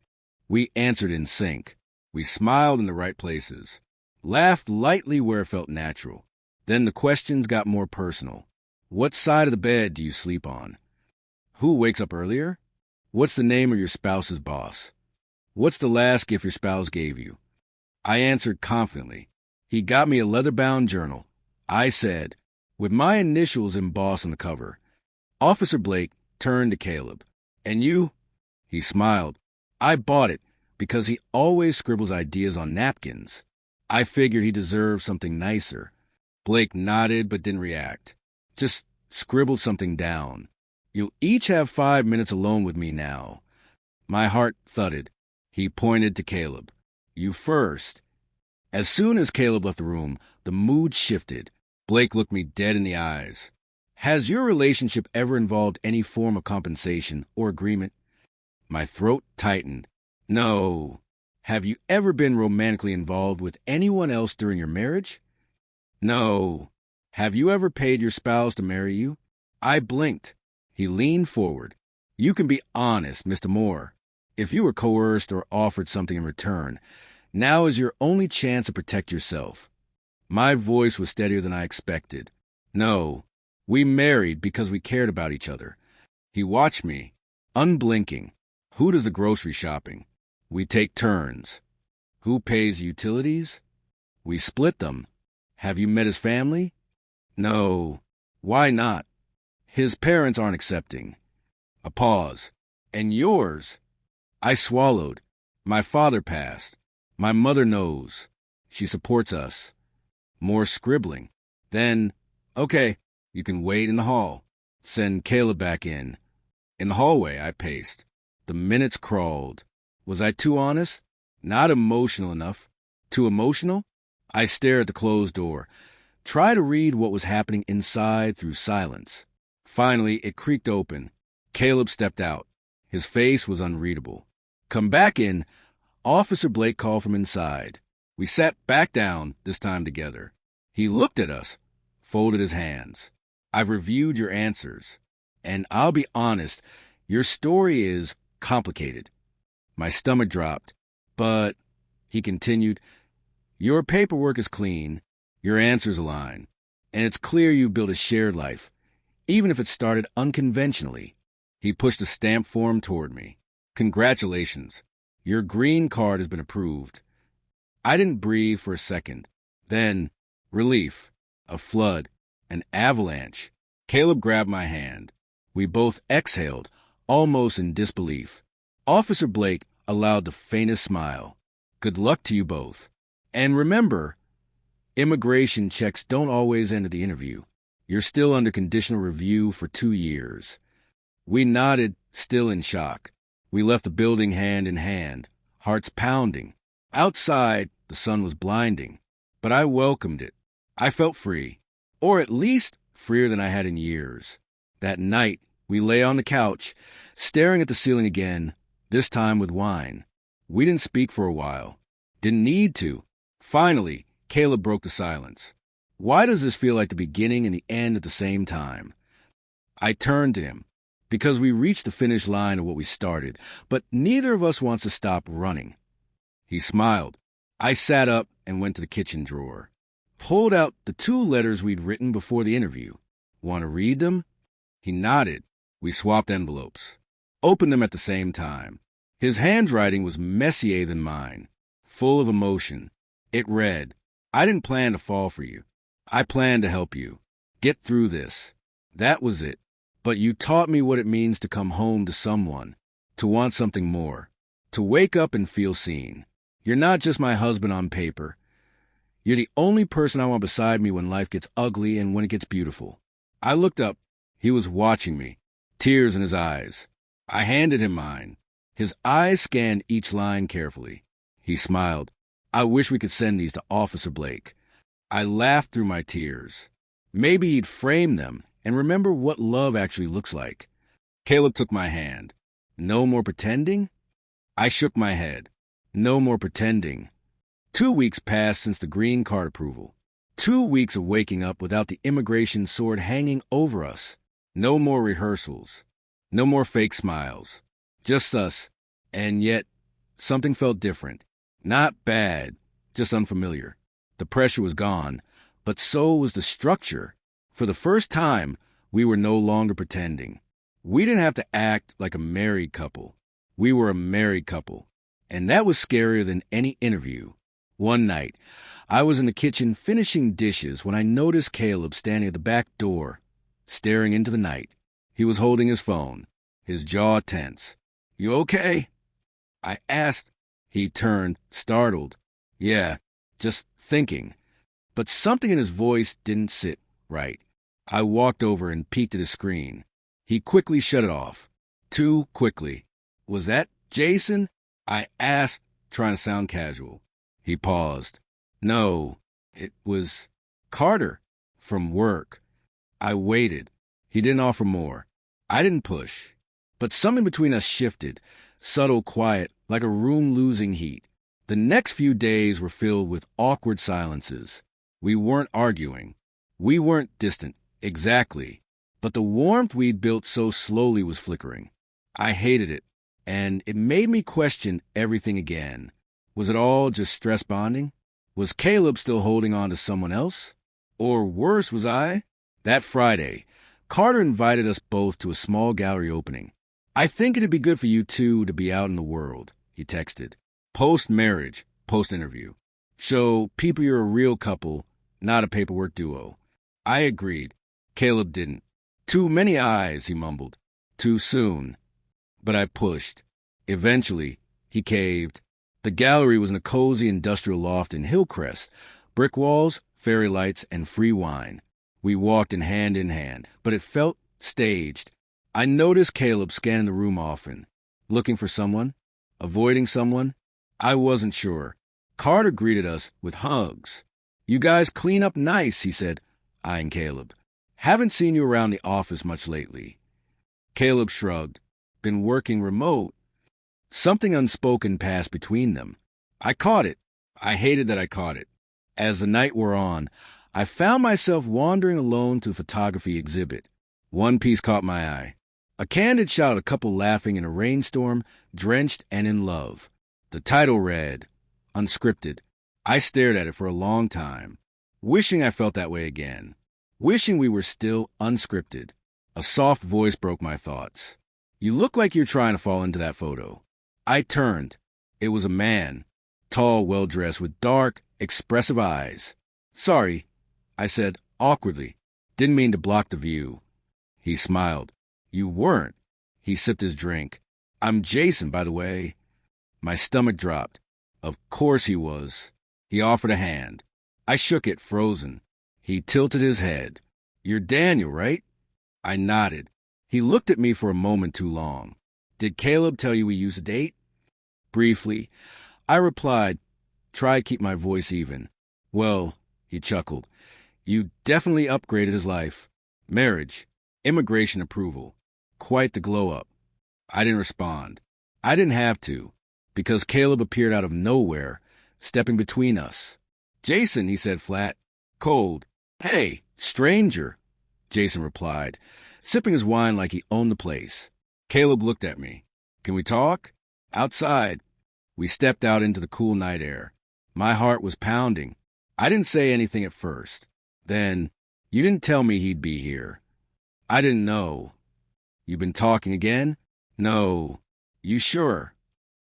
We answered in sync. We smiled in the right places, laughed lightly where it felt natural. Then the questions got more personal. What side of the bed do you sleep on? Who wakes up earlier? What's the name of your spouse's boss? What's the last gift your spouse gave you? I answered confidently. He got me a leather-bound journal. I said, with my initials embossed on the cover. Officer Blake turned to Caleb. And you? He smiled. I bought it because he always scribbles ideas on napkins. I figured he deserved something nicer. Blake nodded but didn't react. Just scribbled something down. You'll each have 5 minutes alone with me now. My heart thudded. He pointed to Caleb. You first. As soon as Caleb left the room, the mood shifted. Blake looked me dead in the eyes. Has your relationship ever involved any form of compensation or agreement? My throat tightened. No. Have you ever been romantically involved with anyone else during your marriage? No. Have you ever paid your spouse to marry you? I blinked. He leaned forward. You can be honest, Mr. Moore. If you were coerced or offered something in return, now is your only chance to protect yourself. My voice was steadier than I expected. No, we married because we cared about each other. He watched me, unblinking. Who does the grocery shopping? We take turns. Who pays utilities? We split them. Have you met his family? No. Why not? His parents aren't accepting. A pause. And yours? I swallowed. My father passed. My mother knows. She supports us. More scribbling. Then, okay, you can wait in the hall. Send Caleb back in. In the hallway, I paced. The minutes crawled. Was I too honest? Not emotional enough. Too emotional? I stared at the closed door. Try to read what was happening inside through silence. Finally, it creaked open. Caleb stepped out. His face was unreadable. Come back in, Officer Blake called from inside. We sat back down, this time together. He looked at us, folded his hands. I've reviewed your answers, and I'll be honest, your story is complicated. My stomach dropped. But, he continued, your paperwork is clean, your answers align, and it's clear you built a shared life, even if it started unconventionally. He pushed a stamp form toward me. Congratulations. Your green card has been approved. I didn't breathe for a second. Then, relief, a flood, an avalanche. Caleb grabbed my hand. We both exhaled, almost in disbelief. Officer Blake allowed the faintest smile. Good luck to you both. And remember, immigration checks don't always end at the interview. You're still under conditional review for 2 years. We nodded, still in shock. We left the building hand in hand, hearts pounding. Outside, the sun was blinding, but I welcomed it. I felt free, or at least freer than I had in years. That night, we lay on the couch, staring at the ceiling again, this time with wine. We didn't speak for a while. Didn't need to. Finally, Caleb broke the silence. Why does this feel like the beginning and the end at the same time? I turned to him. Because we reached the finish line of what we started, but neither of us wants to stop running. He smiled. I sat up and went to the kitchen drawer. Pulled out the 2 letters we'd written before the interview. Want to read them? He nodded. We swapped envelopes. Opened them at the same time. His handwriting was messier than mine, full of emotion. It read, "I didn't plan to fall for you. I planned to help you. Get through this." That was it. But you taught me what it means to come home to someone, to want something more, to wake up and feel seen. You're not just my husband on paper. You're the only person I want beside me when life gets ugly and when it gets beautiful. I looked up. He was watching me, tears in his eyes. I handed him mine. His eyes scanned each line carefully. He smiled. "I wish we could send these to Officer Blake." I laughed through my tears. Maybe he'd frame them and remember what love actually looks like. Caleb took my hand. "No more pretending?" I shook my head. "No more pretending." 2 weeks passed since the green card approval. 2 weeks of waking up without the immigration sword hanging over us. No more rehearsals. No more fake smiles. Just us. And yet, something felt different. Not bad, just unfamiliar. The pressure was gone, but so was the structure. For the first time, we were no longer pretending. We didn't have to act like a married couple. We were a married couple. And that was scarier than any interview. One night, I was in the kitchen finishing dishes when I noticed Caleb standing at the back door, staring into the night. He was holding his phone, his jaw tense. "You okay?" I asked. He turned, startled. "Yeah, just thinking." But something in his voice didn't sit right. I walked over and peeked at his screen. He quickly shut it off. Too quickly. "Was that Jason?" I asked, trying to sound casual. He paused. "No, it was Carter from work." I waited. He didn't offer more. I didn't push. But something between us shifted, subtle, quiet, like a room losing heat. The next few days were filled with awkward silences. We weren't arguing. We weren't distant, exactly. But the warmth we'd built so slowly was flickering. I hated it, and it made me question everything again. Was it all just stress bonding? Was Caleb still holding on to someone else? Or worse, was I? That Friday, Carter invited us both to a small gallery opening. "I think it'd be good for you two to be out in the world," he texted. "Post-marriage, post-interview. Show people you're a real couple, not a paperwork duo." I agreed. Caleb didn't. "Too many eyes," he mumbled. "Too soon." But I pushed. Eventually, he caved. The gallery was in a cozy industrial loft in Hillcrest. Brick walls, fairy lights, and free wine. We walked in hand, but it felt staged. I noticed Caleb scanning the room often. Looking for someone? Avoiding someone? I wasn't sure. Carter greeted us with hugs. "You guys clean up nice," he said, eyeing Caleb. "Haven't seen you around the office much lately." Caleb shrugged. "Been working remote." Something unspoken passed between them. I caught it. I hated that I caught it. As the night wore on, I found myself wandering alone to the photography exhibit. One piece caught my eye. A candid shot of a couple laughing in a rainstorm, drenched and in love. The title read, "Unscripted." I stared at it for a long time, wishing I felt that way again, wishing we were still unscripted. A soft voice broke my thoughts. "You look like you're trying to fall into that photo." I turned. It was a man, tall, well-dressed, with dark, expressive eyes. "Sorry," I said awkwardly. Didn't mean to block the view. He smiled. "You weren't." He sipped his drink. "I'm Jason, by the way." My stomach dropped. Of course he was. He offered a hand. I shook it, frozen. He tilted his head. "You're Daniel, right?" I nodded. He looked at me for a moment too long. "Did Caleb tell you we used to date?" Briefly. I replied, tried to keep my voice even. "Well," he chuckled, "you definitely upgraded his life. Marriage, immigration approval. Quite the glow-up." I didn't respond. I didn't have to, because Caleb appeared out of nowhere, stepping between us. "Jason," he said flat. Cold. "Hey, stranger," Jason replied, sipping his wine like he owned the place. Caleb looked at me. "Can we talk?" "Outside." We stepped out into the cool night air. My heart was pounding. I didn't say anything at first. Then, you didn't tell me he'd be here. I didn't know. You been talking again? No. You sure?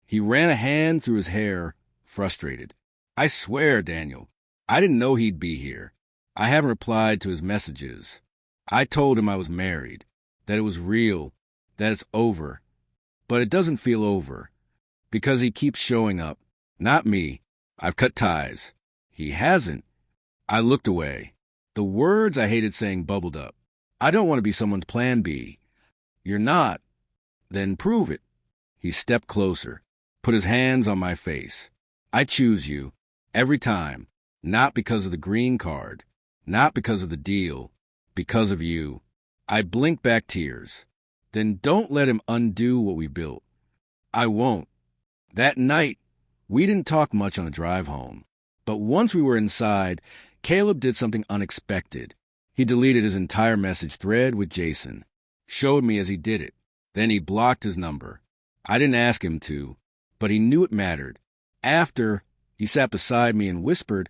He ran a hand through his hair, frustrated. I swear, Daniel, I didn't know he'd be here. I haven't replied to his messages. I told him I was married, that it was real, that it's over. But it doesn't feel over, because he keeps showing up. Not me. I've cut ties. He hasn't. I looked away. The words I hated saying bubbled up. I don't want to be someone's plan B. You're not. Then prove it. He stepped closer, put his hands on my face. I choose you, every time, not because of the green card, not because of the deal, because of you. I blinked back tears. Then don't let him undo what we built. I won't. That night, we didn't talk much on the drive home. But once we were inside, Caleb did something unexpected. He deleted his entire message thread with Jason, showed me as he did it. Then he blocked his number. I didn't ask him to, but he knew it mattered. After, he sat beside me and whispered,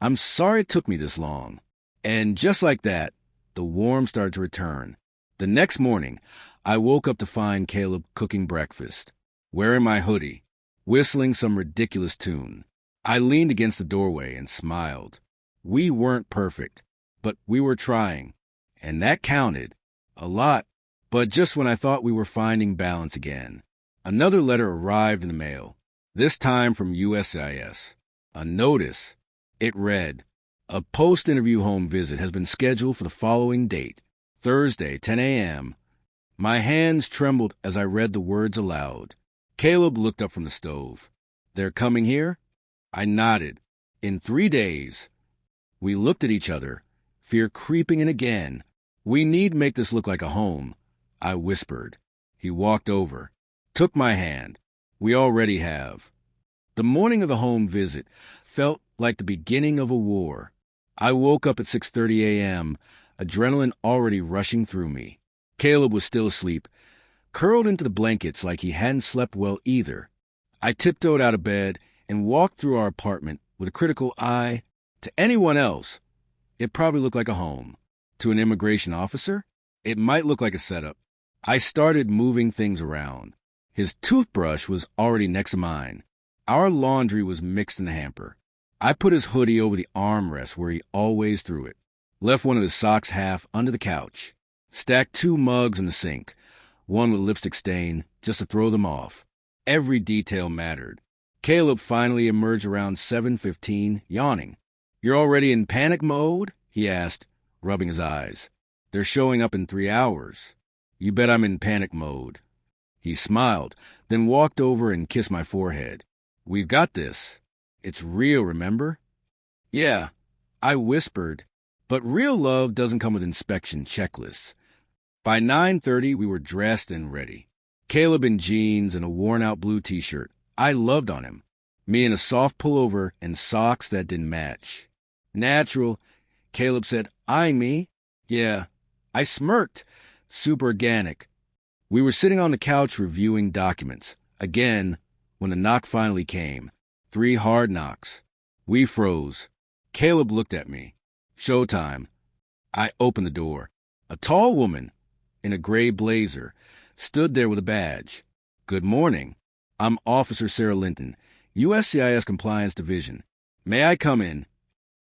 "I'm sorry it took me this long." And just like that, the warmth started to return. The next morning, I woke up to find Caleb cooking breakfast, wearing my hoodie, whistling some ridiculous tune. I leaned against the doorway and smiled. We weren't perfect, but we were trying, and that counted. A lot. But just when I thought we were finding balance again, another letter arrived in the mail, this time from USCIS. A notice. It read, "A post-interview home visit has been scheduled for the following date, Thursday, 10 a.m. My hands trembled as I read the words aloud. Caleb looked up from the stove. "They're coming here?" I nodded. "In 3 days." We looked at each other, fear creeping in again. "We need make this look like a home," I whispered. He walked over, took my hand. "We already have." The morning of the home visit felt like the beginning of a war. I woke up at 6:30 a.m., adrenaline already rushing through me. Caleb was still asleep, curled into the blankets like he hadn't slept well either. I tiptoed out of bed and walked through our apartment with a critical eye. To anyone else, it probably looked like a home. To an immigration officer, it might look like a setup. I started moving things around. His toothbrush was already next to mine. Our laundry was mixed in the hamper. I put his hoodie over the armrest where he always threw it, left one of his socks half under the couch, stacked 2 mugs in the sink, one with lipstick stain, just to throw them off. Every detail mattered. Caleb finally emerged around 7:15, yawning. "You're already in panic mode?" he asked, rubbing his eyes. "They're showing up in 3 hours. You bet I'm in panic mode." He smiled, then walked over and kissed my forehead. "We've got this. It's real, remember?" "Yeah," I whispered, but real love doesn't come with inspection checklists. By 9:30, we were dressed and ready. Caleb in jeans and a worn-out blue t-shirt. I loved on him. Me in a soft pullover and socks that didn't match. "Natural," Caleb said, eyeing me. "Yeah." I smirked. "Super organic." We were sitting on the couch reviewing documents. Again, when the knock finally came. 3 hard knocks. We froze. Caleb looked at me. "Showtime." I opened the door. A tall woman, in a gray blazer, stood there with a badge. "Good morning. I'm Officer Sarah Linton, USCIS Compliance Division. May I come in?"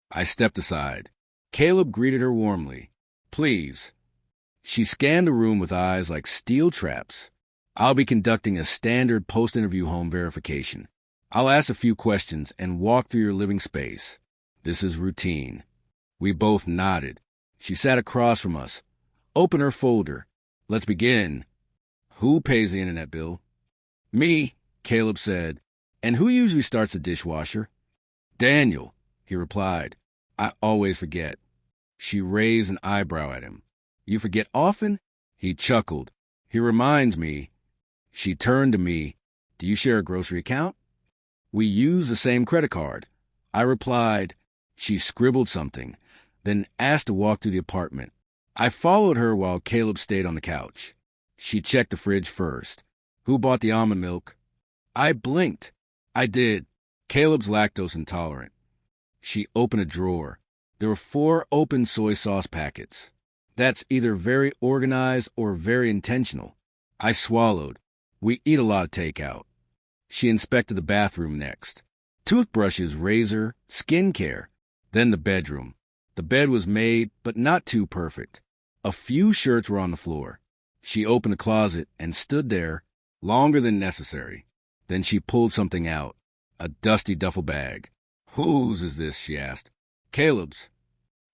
I stepped aside. Caleb greeted her warmly. "Please." She scanned the room with eyes like steel traps. "I'll be conducting a standard post-interview home verification. I'll ask a few questions and walk through your living space. This is routine." We both nodded. She sat across from us. "Open her folder. Let's begin." "Who pays the internet bill?" "Me," Caleb said. "And who usually starts the dishwasher?" "Daniel," he replied. "I always forget." She raised an eyebrow at him. "You forget often?" He chuckled. "He reminds me." She turned to me. "Do you share a grocery account?" "We use the same credit card." I replied. She scribbled something, then asked to walk through the apartment. I followed her while Caleb stayed on the couch. She checked the fridge first. "Who bought the almond milk?" I blinked. I did. Caleb's lactose intolerant. She opened a drawer. There were 4 open soy sauce packets. That's either very organized or very intentional. I swallowed. We eat a lot of takeout. She inspected the bathroom next. Toothbrushes, razor, skincare. Then the bedroom. The bed was made, but not too perfect. A few shirts were on the floor. She opened the closet and stood there, longer than necessary. Then she pulled something out. A dusty duffel bag. "Whose is this?" she asked. "Caleb's."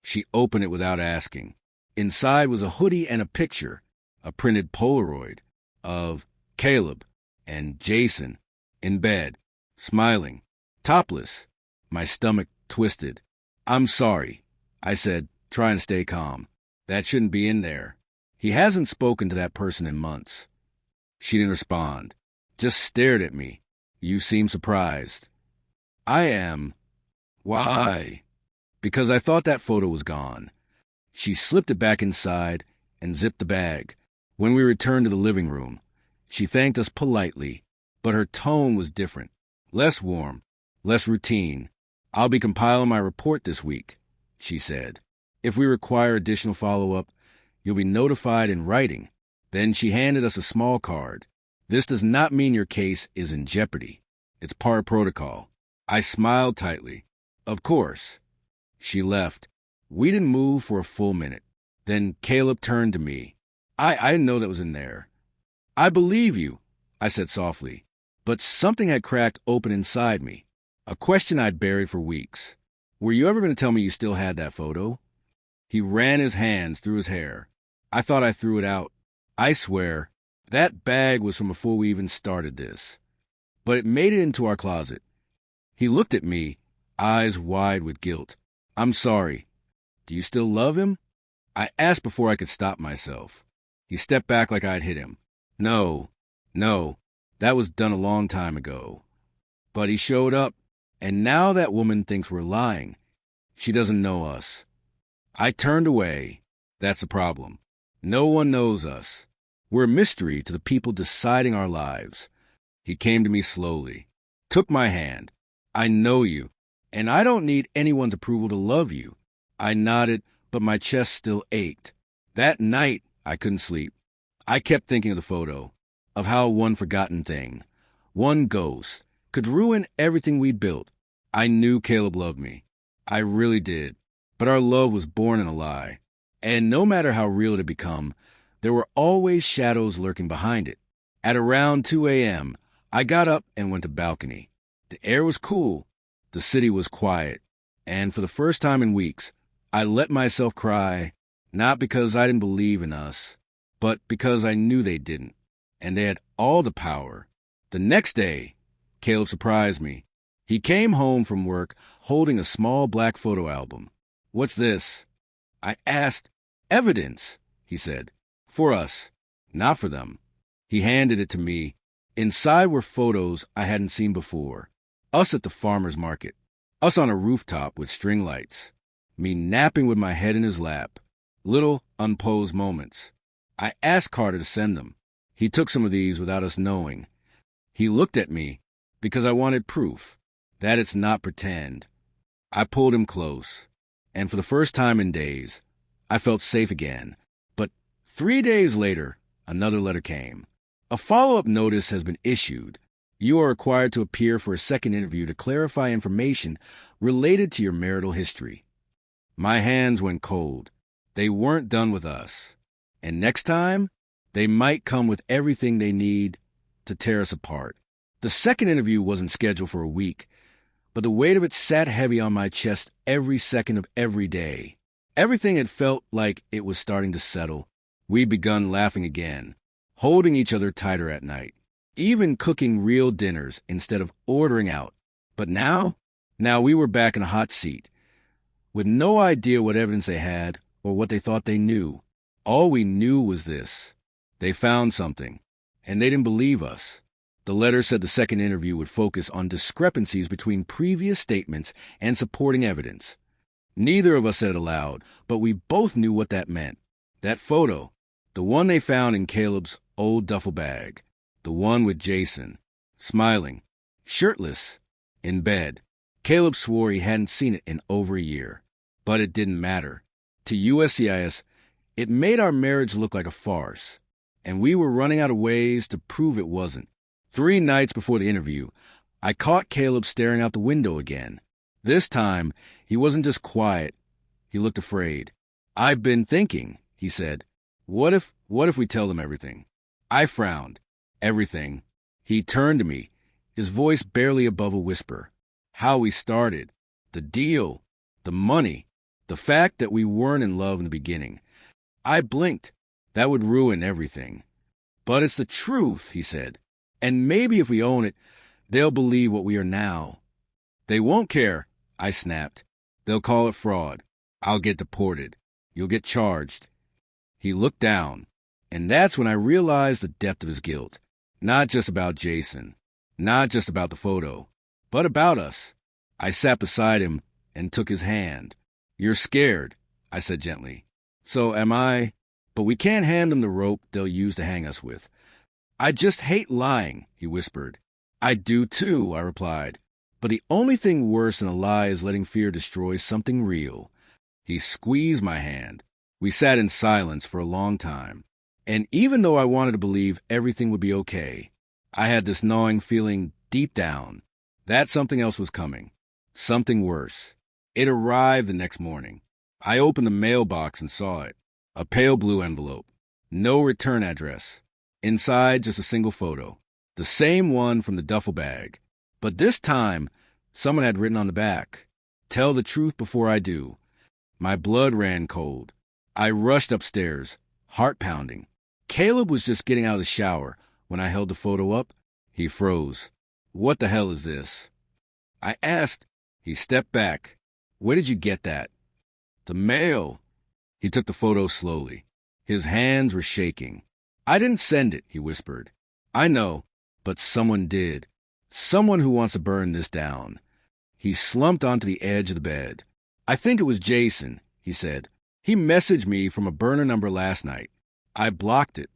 She opened it without asking. Inside was a hoodie and a picture, a printed Polaroid, of Caleb and Jason in bed, smiling, topless. My stomach twisted. "I'm sorry," I said, trying to stay calm. "That shouldn't be in there. He hasn't spoken to that person in months." She didn't respond, just stared at me. "You seem surprised." "I am." "Why?" "Because I thought that photo was gone." She slipped it back inside and zipped the bag. When we returned to the living room, she thanked us politely, but her tone was different, less warm, less routine. "I'll be compiling my report this week," she said. "If we require additional follow-up, you'll be notified in writing." Then she handed us a small card. "This does not mean your case is in jeopardy. It's part of protocol." I smiled tightly. "Of course." She left. We didn't move for a full minute. Then Caleb turned to me. I didn't know that was in there." "I believe you," I said softly. But something had cracked open inside me. A question I'd buried for weeks. "Were you ever going to tell me you still had that photo?" He ran his hands through his hair. I thought I threw it out. "I swear, that bag was from before we even started this. But it made it into our closet." He looked at me, eyes wide with guilt. "I'm sorry. Do you still love him?" I asked before I could stop myself. He stepped back like I'd hit him. No, that was done a long time ago." "But he showed up, and now that woman thinks we're lying. She doesn't know us." I turned away. That's the problem. No one knows us. We're a mystery to the people deciding our lives. He came to me slowly, took my hand. "I know you, and I don't need anyone's approval to love you." I nodded, but my chest still ached. That night, I couldn't sleep. I kept thinking of the photo, of how one forgotten thing, one ghost, could ruin everything we built. I knew Caleb loved me. I really did. But our love was born in a lie. And no matter how real it had become, there were always shadows lurking behind it. At around 2 a.m., I got up and went to the balcony. The air was cool. The city was quiet. And for the first time in weeks, I let myself cry, not because I didn't believe in us, but because I knew they didn't, and they had all the power. The next day, Caleb surprised me. He came home from work holding a small black photo album. "What's this?" I asked. "Evidence," he said. "For us, not for them." He handed it to me. Inside were photos I hadn't seen before. Us at the farmer's market. Us on a rooftop with string lights. Me napping with my head in his lap. Little, unposed moments. I asked Carter to send them. He took some of these without us knowing. He looked at me because I wanted proof that it's not pretend. I pulled him close, and for the first time in days, I felt safe again. But 3 days later, another letter came. "A follow-up notice has been issued. You are required to appear for a second interview to clarify information related to your marital history." My hands went cold. They weren't done with us. And next time, they might come with everything they need to tear us apart. The second interview wasn't scheduled for a week, but the weight of it sat heavy on my chest every second of every day. Everything had felt like it was starting to settle. We'd begun laughing again, holding each other tighter at night, even cooking real dinners instead of ordering out. But now we were back in a hot seat, with no idea what evidence they had or what they thought they knew. All we knew was this: they found something, and they didn't believe us. The letter said the second interview would focus on discrepancies between previous statements and supporting evidence. Neither of us said it aloud, but we both knew what that meant. That photo, the one they found in Caleb's old duffel bag, the one with Jason, smiling, shirtless, In bed. Caleb swore he hadn't seen it in over a year. But it didn't matter. To USCIS, it made our marriage look like a farce. And we were running out of ways to prove it wasn't. 3 nights before the interview, I caught Caleb staring out the window again. This time, he wasn't just quiet. He looked afraid. "I've been thinking," he said. What if we tell them everything?" I frowned. Everything. He turned to me, his voice barely above a whisper. How we started. The deal. The money. The fact that we weren't in love in the beginning. I blinked. That would ruin everything. "But it's the truth," he said. "And maybe if we own it, they'll believe what we are now." "They won't care," I snapped. "They'll call it fraud. I'll get deported. You'll get charged." He looked down, and that's when I realized the depth of his guilt. Not just about Jason, not just about the photo, but about us. I sat beside him and took his hand. "You're scared," I said gently. "So am I, but we can't hand them the rope they'll use to hang us with." "I just hate lying," he whispered. "I do too," I replied. "But the only thing worse than a lie is letting fear destroy something real." He squeezed my hand. We sat in silence for a long time. And even though I wanted to believe everything would be okay, I had this gnawing feeling deep down that something else was coming. Something worse. It arrived the next morning. I opened the mailbox and saw it. A pale blue envelope. No return address. Inside, just a single photo. The same one from the duffel bag. But this time, someone had written on the back, "Tell the truth before I do." My blood ran cold. I rushed upstairs, heart pounding. Caleb was just getting out of the shower when I held the photo up. He froze. "What the hell is this?" I asked. He stepped back. "Where did you get that?" "The mail." He took the photo slowly. His hands were shaking. "I didn't send it," he whispered. "I know, but someone did. Someone who wants to burn this down." He slumped onto the edge of the bed. "I think it was Jason," he said. "He messaged me from a burner number last night. I blocked it."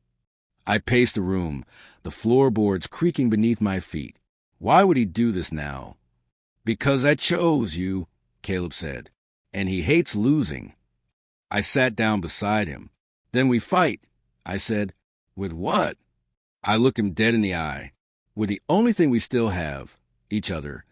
I paced the room, the floorboards creaking beneath my feet. Why would he do this now? "Because I chose you," Caleb said. "And he hates losing." I sat down beside him. "Then we fight," I said. "With what?" I looked him dead in the eye. "With the only thing we still have, each other."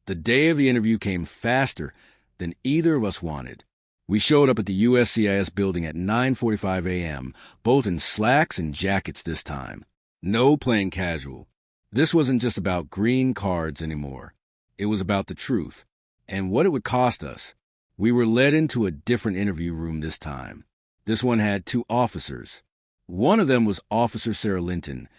The day of the interview came faster than either of us wanted. We showed up at the USCIS building at 9:45 a.m., both in slacks and jackets this time. No playing casual. This wasn't just about green cards anymore. It was about the truth and what it would cost us. We were led into a different interview room this time. This one had 2 officers. One of them was Officer Sarah Linton,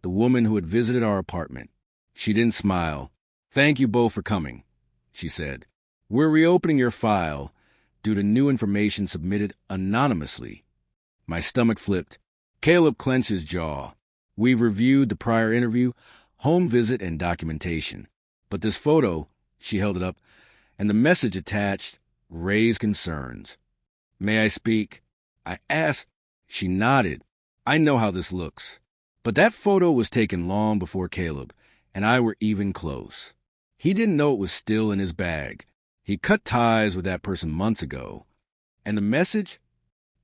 the woman who had visited our apartment. She didn't smile. "Thank you both for coming," she said. "We're reopening your file due to new information submitted anonymously." My stomach flipped. Caleb clenched his jaw. "We've reviewed the prior interview, home visit, and documentation. But this photo," she held it up, "and the message attached raised concerns." "May I speak?" I asked. She nodded. "I know how this looks. But that photo was taken long before Caleb and I were even close. He didn't know it was still in his bag. He cut ties with that person months ago. And the message?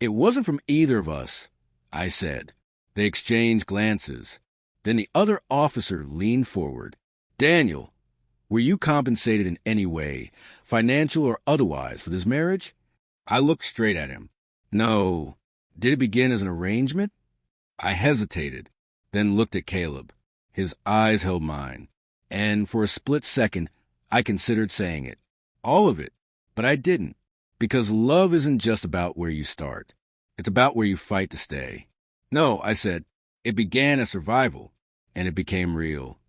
It wasn't from either of us," I said. They exchanged glances. Then the other officer leaned forward. "Daniel, were you compensated in any way, financial or otherwise, for this marriage?" I looked straight at him. "No." "Did it begin as an arrangement?" I hesitated, then looked at Caleb. His eyes held mine. And for a split second, I considered saying it. All of it. But I didn't. Because love isn't just about where you start. It's about where you fight to stay. "No," I said. "It began as survival, and it became real."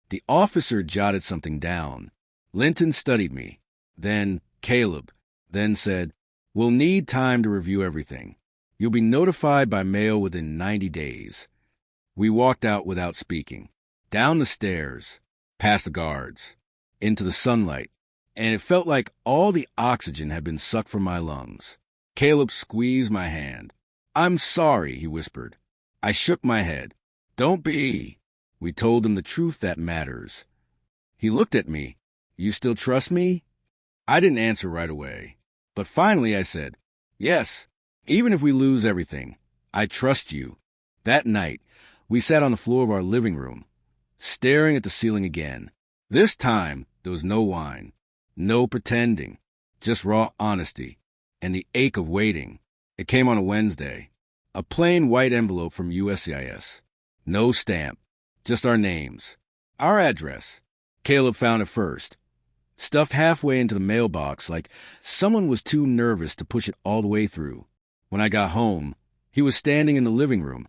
The officer jotted something down. Linton studied me. Then Caleb. Then said, "We'll need time to review everything. You'll be notified by mail within 90 days. We walked out without speaking. Down the stairs, past the guards, into the sunlight, and it felt like all the oxygen had been sucked from my lungs. Caleb squeezed my hand. "I'm sorry," he whispered. I shook my head. "Don't be." We told him the truth that matters. He looked at me. You still trust me? I didn't answer right away. But finally I said, yes, even if we lose everything, I trust you. That night, we sat on the floor of our living room, staring at the ceiling again. This time, there was no whine, no pretending, just raw honesty, and the ache of waiting. It came on a Wednesday. A plain white envelope from USCIS. No stamp, just our names, our address. Caleb found it first, stuffed halfway into the mailbox like someone was too nervous to push it all the way through. When I got home, he was standing in the living room,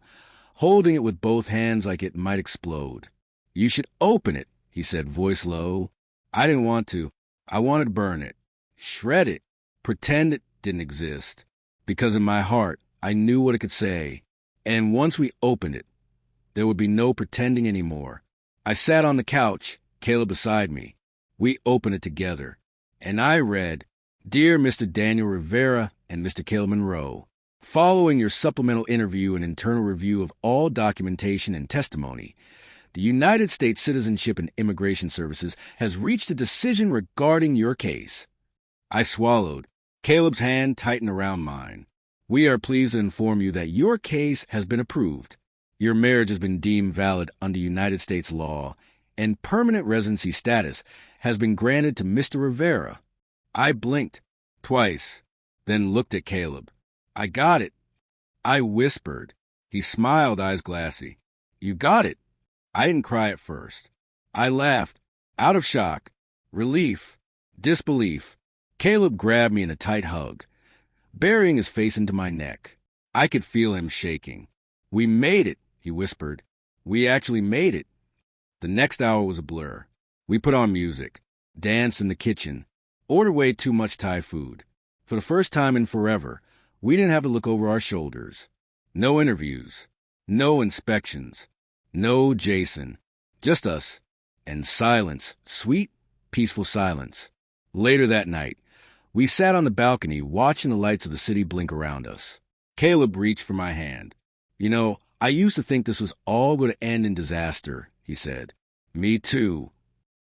holding it with both hands like it might explode. You should open it, he said, voice low. I didn't want to. I wanted to burn it, shred it, pretend it didn't exist. Because in my heart, I knew what it could say. And once we opened it, there would be no pretending anymore. I sat on the couch, Caleb beside me. We opened it together. And I read, Dear Mr. Daniel Rivera and Mr. Caleb Monroe, following your supplemental interview and internal review of all documentation and testimony, the United States Citizenship and Immigration Services has reached a decision regarding your case. I swallowed. Caleb's hand tightened around mine. We are pleased to inform you that your case has been approved. Your marriage has been deemed valid under United States law, and permanent residency status has been granted to Mr. Rivera. I blinked twice, then looked at Caleb. I got it. I whispered. He smiled, eyes glassy. You got it. I didn't cry at first. I laughed, out of shock, relief, disbelief. Caleb grabbed me in a tight hug, burying his face into my neck. I could feel him shaking. We made it, he whispered. We actually made it. The next hour was a blur. We put on music, danced in the kitchen, ordered way too much Thai food. For the first time in forever, we didn't have to look over our shoulders. No interviews, no inspections, no Jason, just us, and silence, sweet, peaceful silence. Later that night, we sat on the balcony watching the lights of the city blink around us. Caleb reached for my hand. You know, I used to think this was all going to end in disaster, he said. Me too.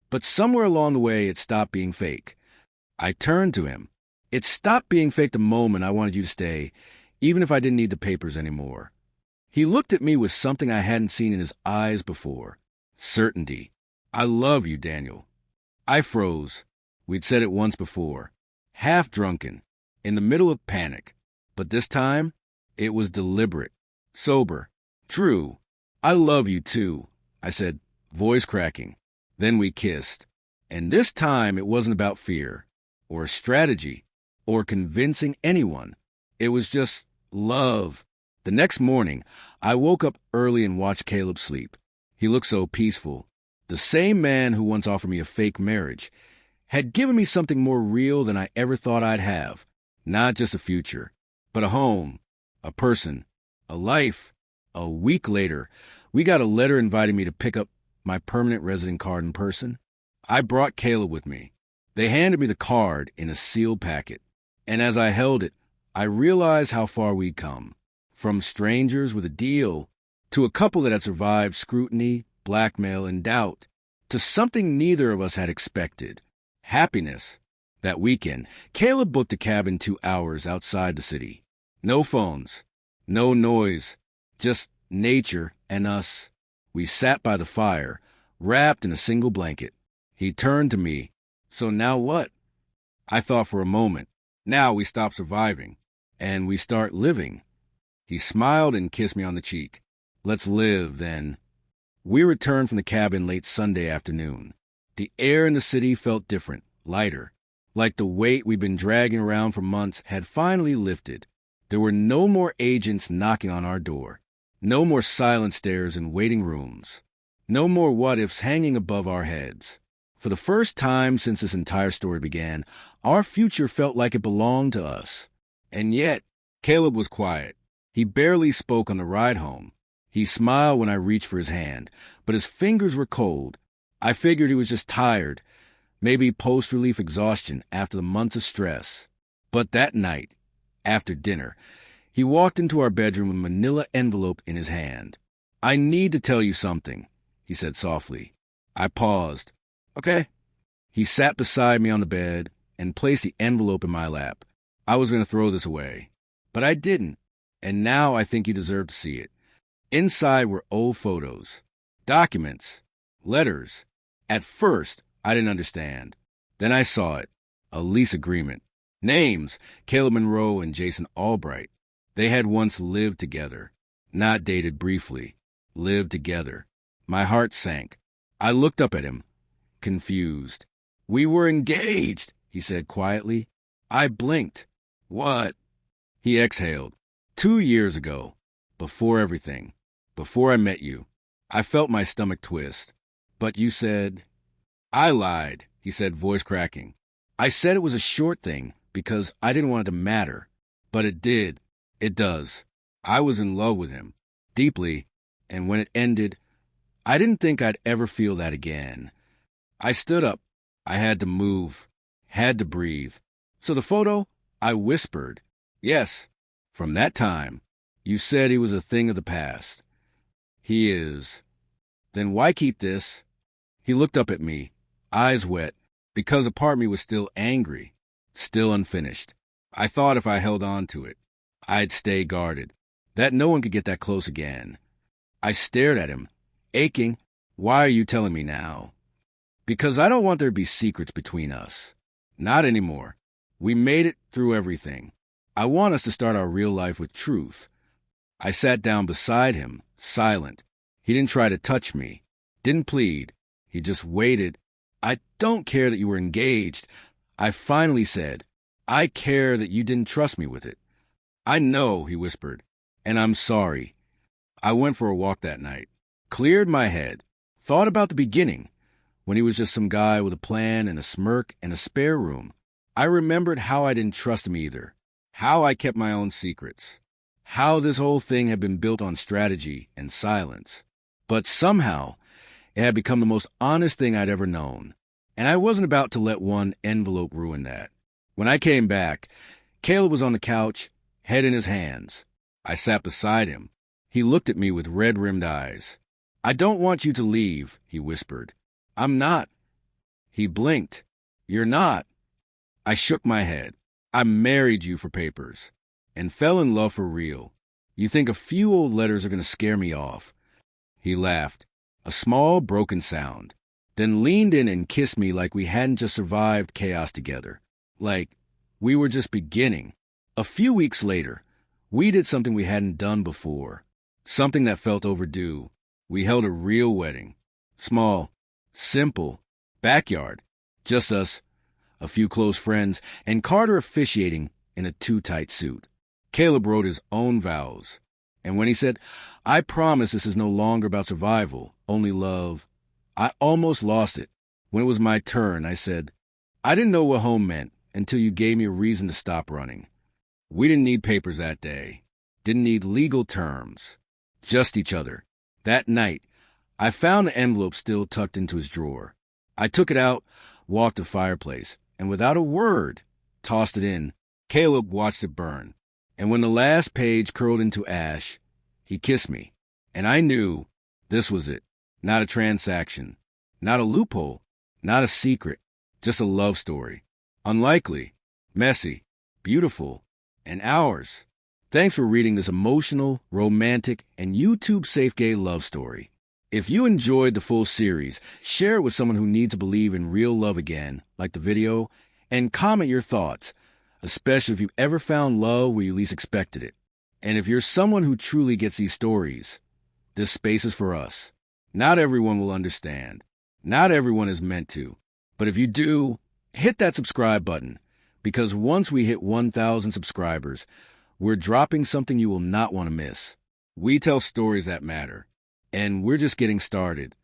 But somewhere along the way, it stopped being fake. I turned to him. It stopped being fake the moment I wanted you to stay, even if I didn't need the papers anymore. He looked at me with something I hadn't seen in his eyes before. Certainty. I love you, Daniel. I froze. We'd said it once before. Half drunken, in the middle of panic. But this time, it was deliberate, sober, true. I love you too, I said, voice cracking. Then we kissed. And this time it wasn't about fear, or strategy, or convincing anyone. It was just love. The next morning, I woke up early and watched Caleb sleep. He looked so peaceful. The same man who once offered me a fake marriage had given me something more real than I ever thought I'd have. Not just a future, but a home, a person, a life. A week later, we got a letter inviting me to pick up my permanent resident card in person. I brought Caleb with me. They handed me the card in a sealed packet. And as I held it, I realized how far we'd come. From strangers with a deal, to a couple that had survived scrutiny, blackmail, and doubt, to something neither of us had expected. Happiness. That weekend, Caleb booked a cabin 2 hours outside the city. No phones, no noise, just nature and us. We sat by the fire, wrapped in a single blanket. He turned to me. So now what? I thought for a moment. Now we stop surviving, and we start living. He smiled and kissed me on the cheek. Let's live, then. We returned from the cabin late Sunday afternoon. The air in the city felt different, lighter, like the weight we'd been dragging around for months had finally lifted. There were no more agents knocking on our door, no more silent stares in waiting rooms, no more what-ifs hanging above our heads. For the first time since this entire story began, our future felt like it belonged to us. And yet, Caleb was quiet. He barely spoke on the ride home. He smiled when I reached for his hand, but his fingers were cold. I figured he was just tired, maybe post-relief exhaustion after the months of stress. But that night, after dinner, he walked into our bedroom with a manila envelope in his hand. I need to tell you something, he said softly. I paused. Okay. He sat beside me on the bed and placed the envelope in my lap. I was going to throw this away, but I didn't, and now I think you deserve to see it. Inside were old photos, documents, letters. At first, I didn't understand. Then I saw it, a lease agreement. Names, Caleb Monroe and Jason Albright. They had once lived together, not dated briefly, lived together. My heart sank. I looked up at him, confused. "We were engaged," he said quietly. I blinked. "What?" He exhaled. 2 years ago, before everything, before I met you. I felt my stomach twist. "But you said—" "I lied," he said, voice cracking. "I said it was a short thing because I didn't want it to matter. But it did. It does. I was in love with him, deeply, and when it ended, I didn't think I'd ever feel that again." I stood up. I had to move, had to breathe. "So the photo?" I whispered. "Yes. From that time, you said he was a thing of the past." "He is." "Then why keep this?" He looked up at me, eyes wet, because a part of me was still angry, still unfinished. I thought if I held on to it, I'd stay guarded, that no one could get that close again. I stared at him, aching. "Why are you telling me now?" "Because I don't want there to be secrets between us. Not anymore. We made it through everything. I want us to start our real life with truth." I sat down beside him, silent. He didn't try to touch me, didn't plead. He just waited. "I don't care that you were engaged," I finally said. "I care that you didn't trust me with it." "I know," he whispered, "and I'm sorry." I went for a walk that night, cleared my head, thought about the beginning, when he was just some guy with a plan and a smirk and a spare room. I remembered how I didn't trust him either, how I kept my own secrets, how this whole thing had been built on strategy and silence. But somehow, it had become the most honest thing I'd ever known, and I wasn't about to let one envelope ruin that. When I came back, Caleb was on the couch, head in his hands. I sat beside him. He looked at me with red-rimmed eyes. "I don't want you to leave," he whispered. "I'm not." He blinked. "You're not." I shook my head. "I married you for papers, and fell in love for real. You think a few old letters are going to scare me off." He laughed, a small, broken sound, then leaned in and kissed me like we hadn't just survived chaos together, like we were just beginning. A few weeks later, we did something we hadn't done before, something that felt overdue. We held a real wedding. Small, simple, backyard, just us, a few close friends, and Carter officiating in a too-tight suit. Caleb wrote his own vows, and when he said, "I promise this is no longer about survival, only love," I almost lost it. When it was my turn, I said, "I didn't know what home meant until you gave me a reason to stop running." We didn't need papers that day, didn't need legal terms, just each other. That night, I found the envelope still tucked into his drawer. I took it out, walked to the fireplace, and without a word, tossed it in. Caleb watched it burn, and when the last page curled into ash, he kissed me, and I knew this was it. Not a transaction, not a loophole, not a secret, just a love story. Unlikely, messy, beautiful, and ours. Thanks for reading this emotional, romantic, and YouTube-safe gay love story. If you enjoyed the full series, share it with someone who needs to believe in real love again, like the video, and comment your thoughts, especially if you've ever found love where you least expected it. And if you're someone who truly gets these stories, this space is for us. Not everyone will understand. Not everyone is meant to. But if you do, hit that subscribe button, because once we hit 1,000 subscribers, we're dropping something you will not want to miss. We tell stories that matter, and we're just getting started.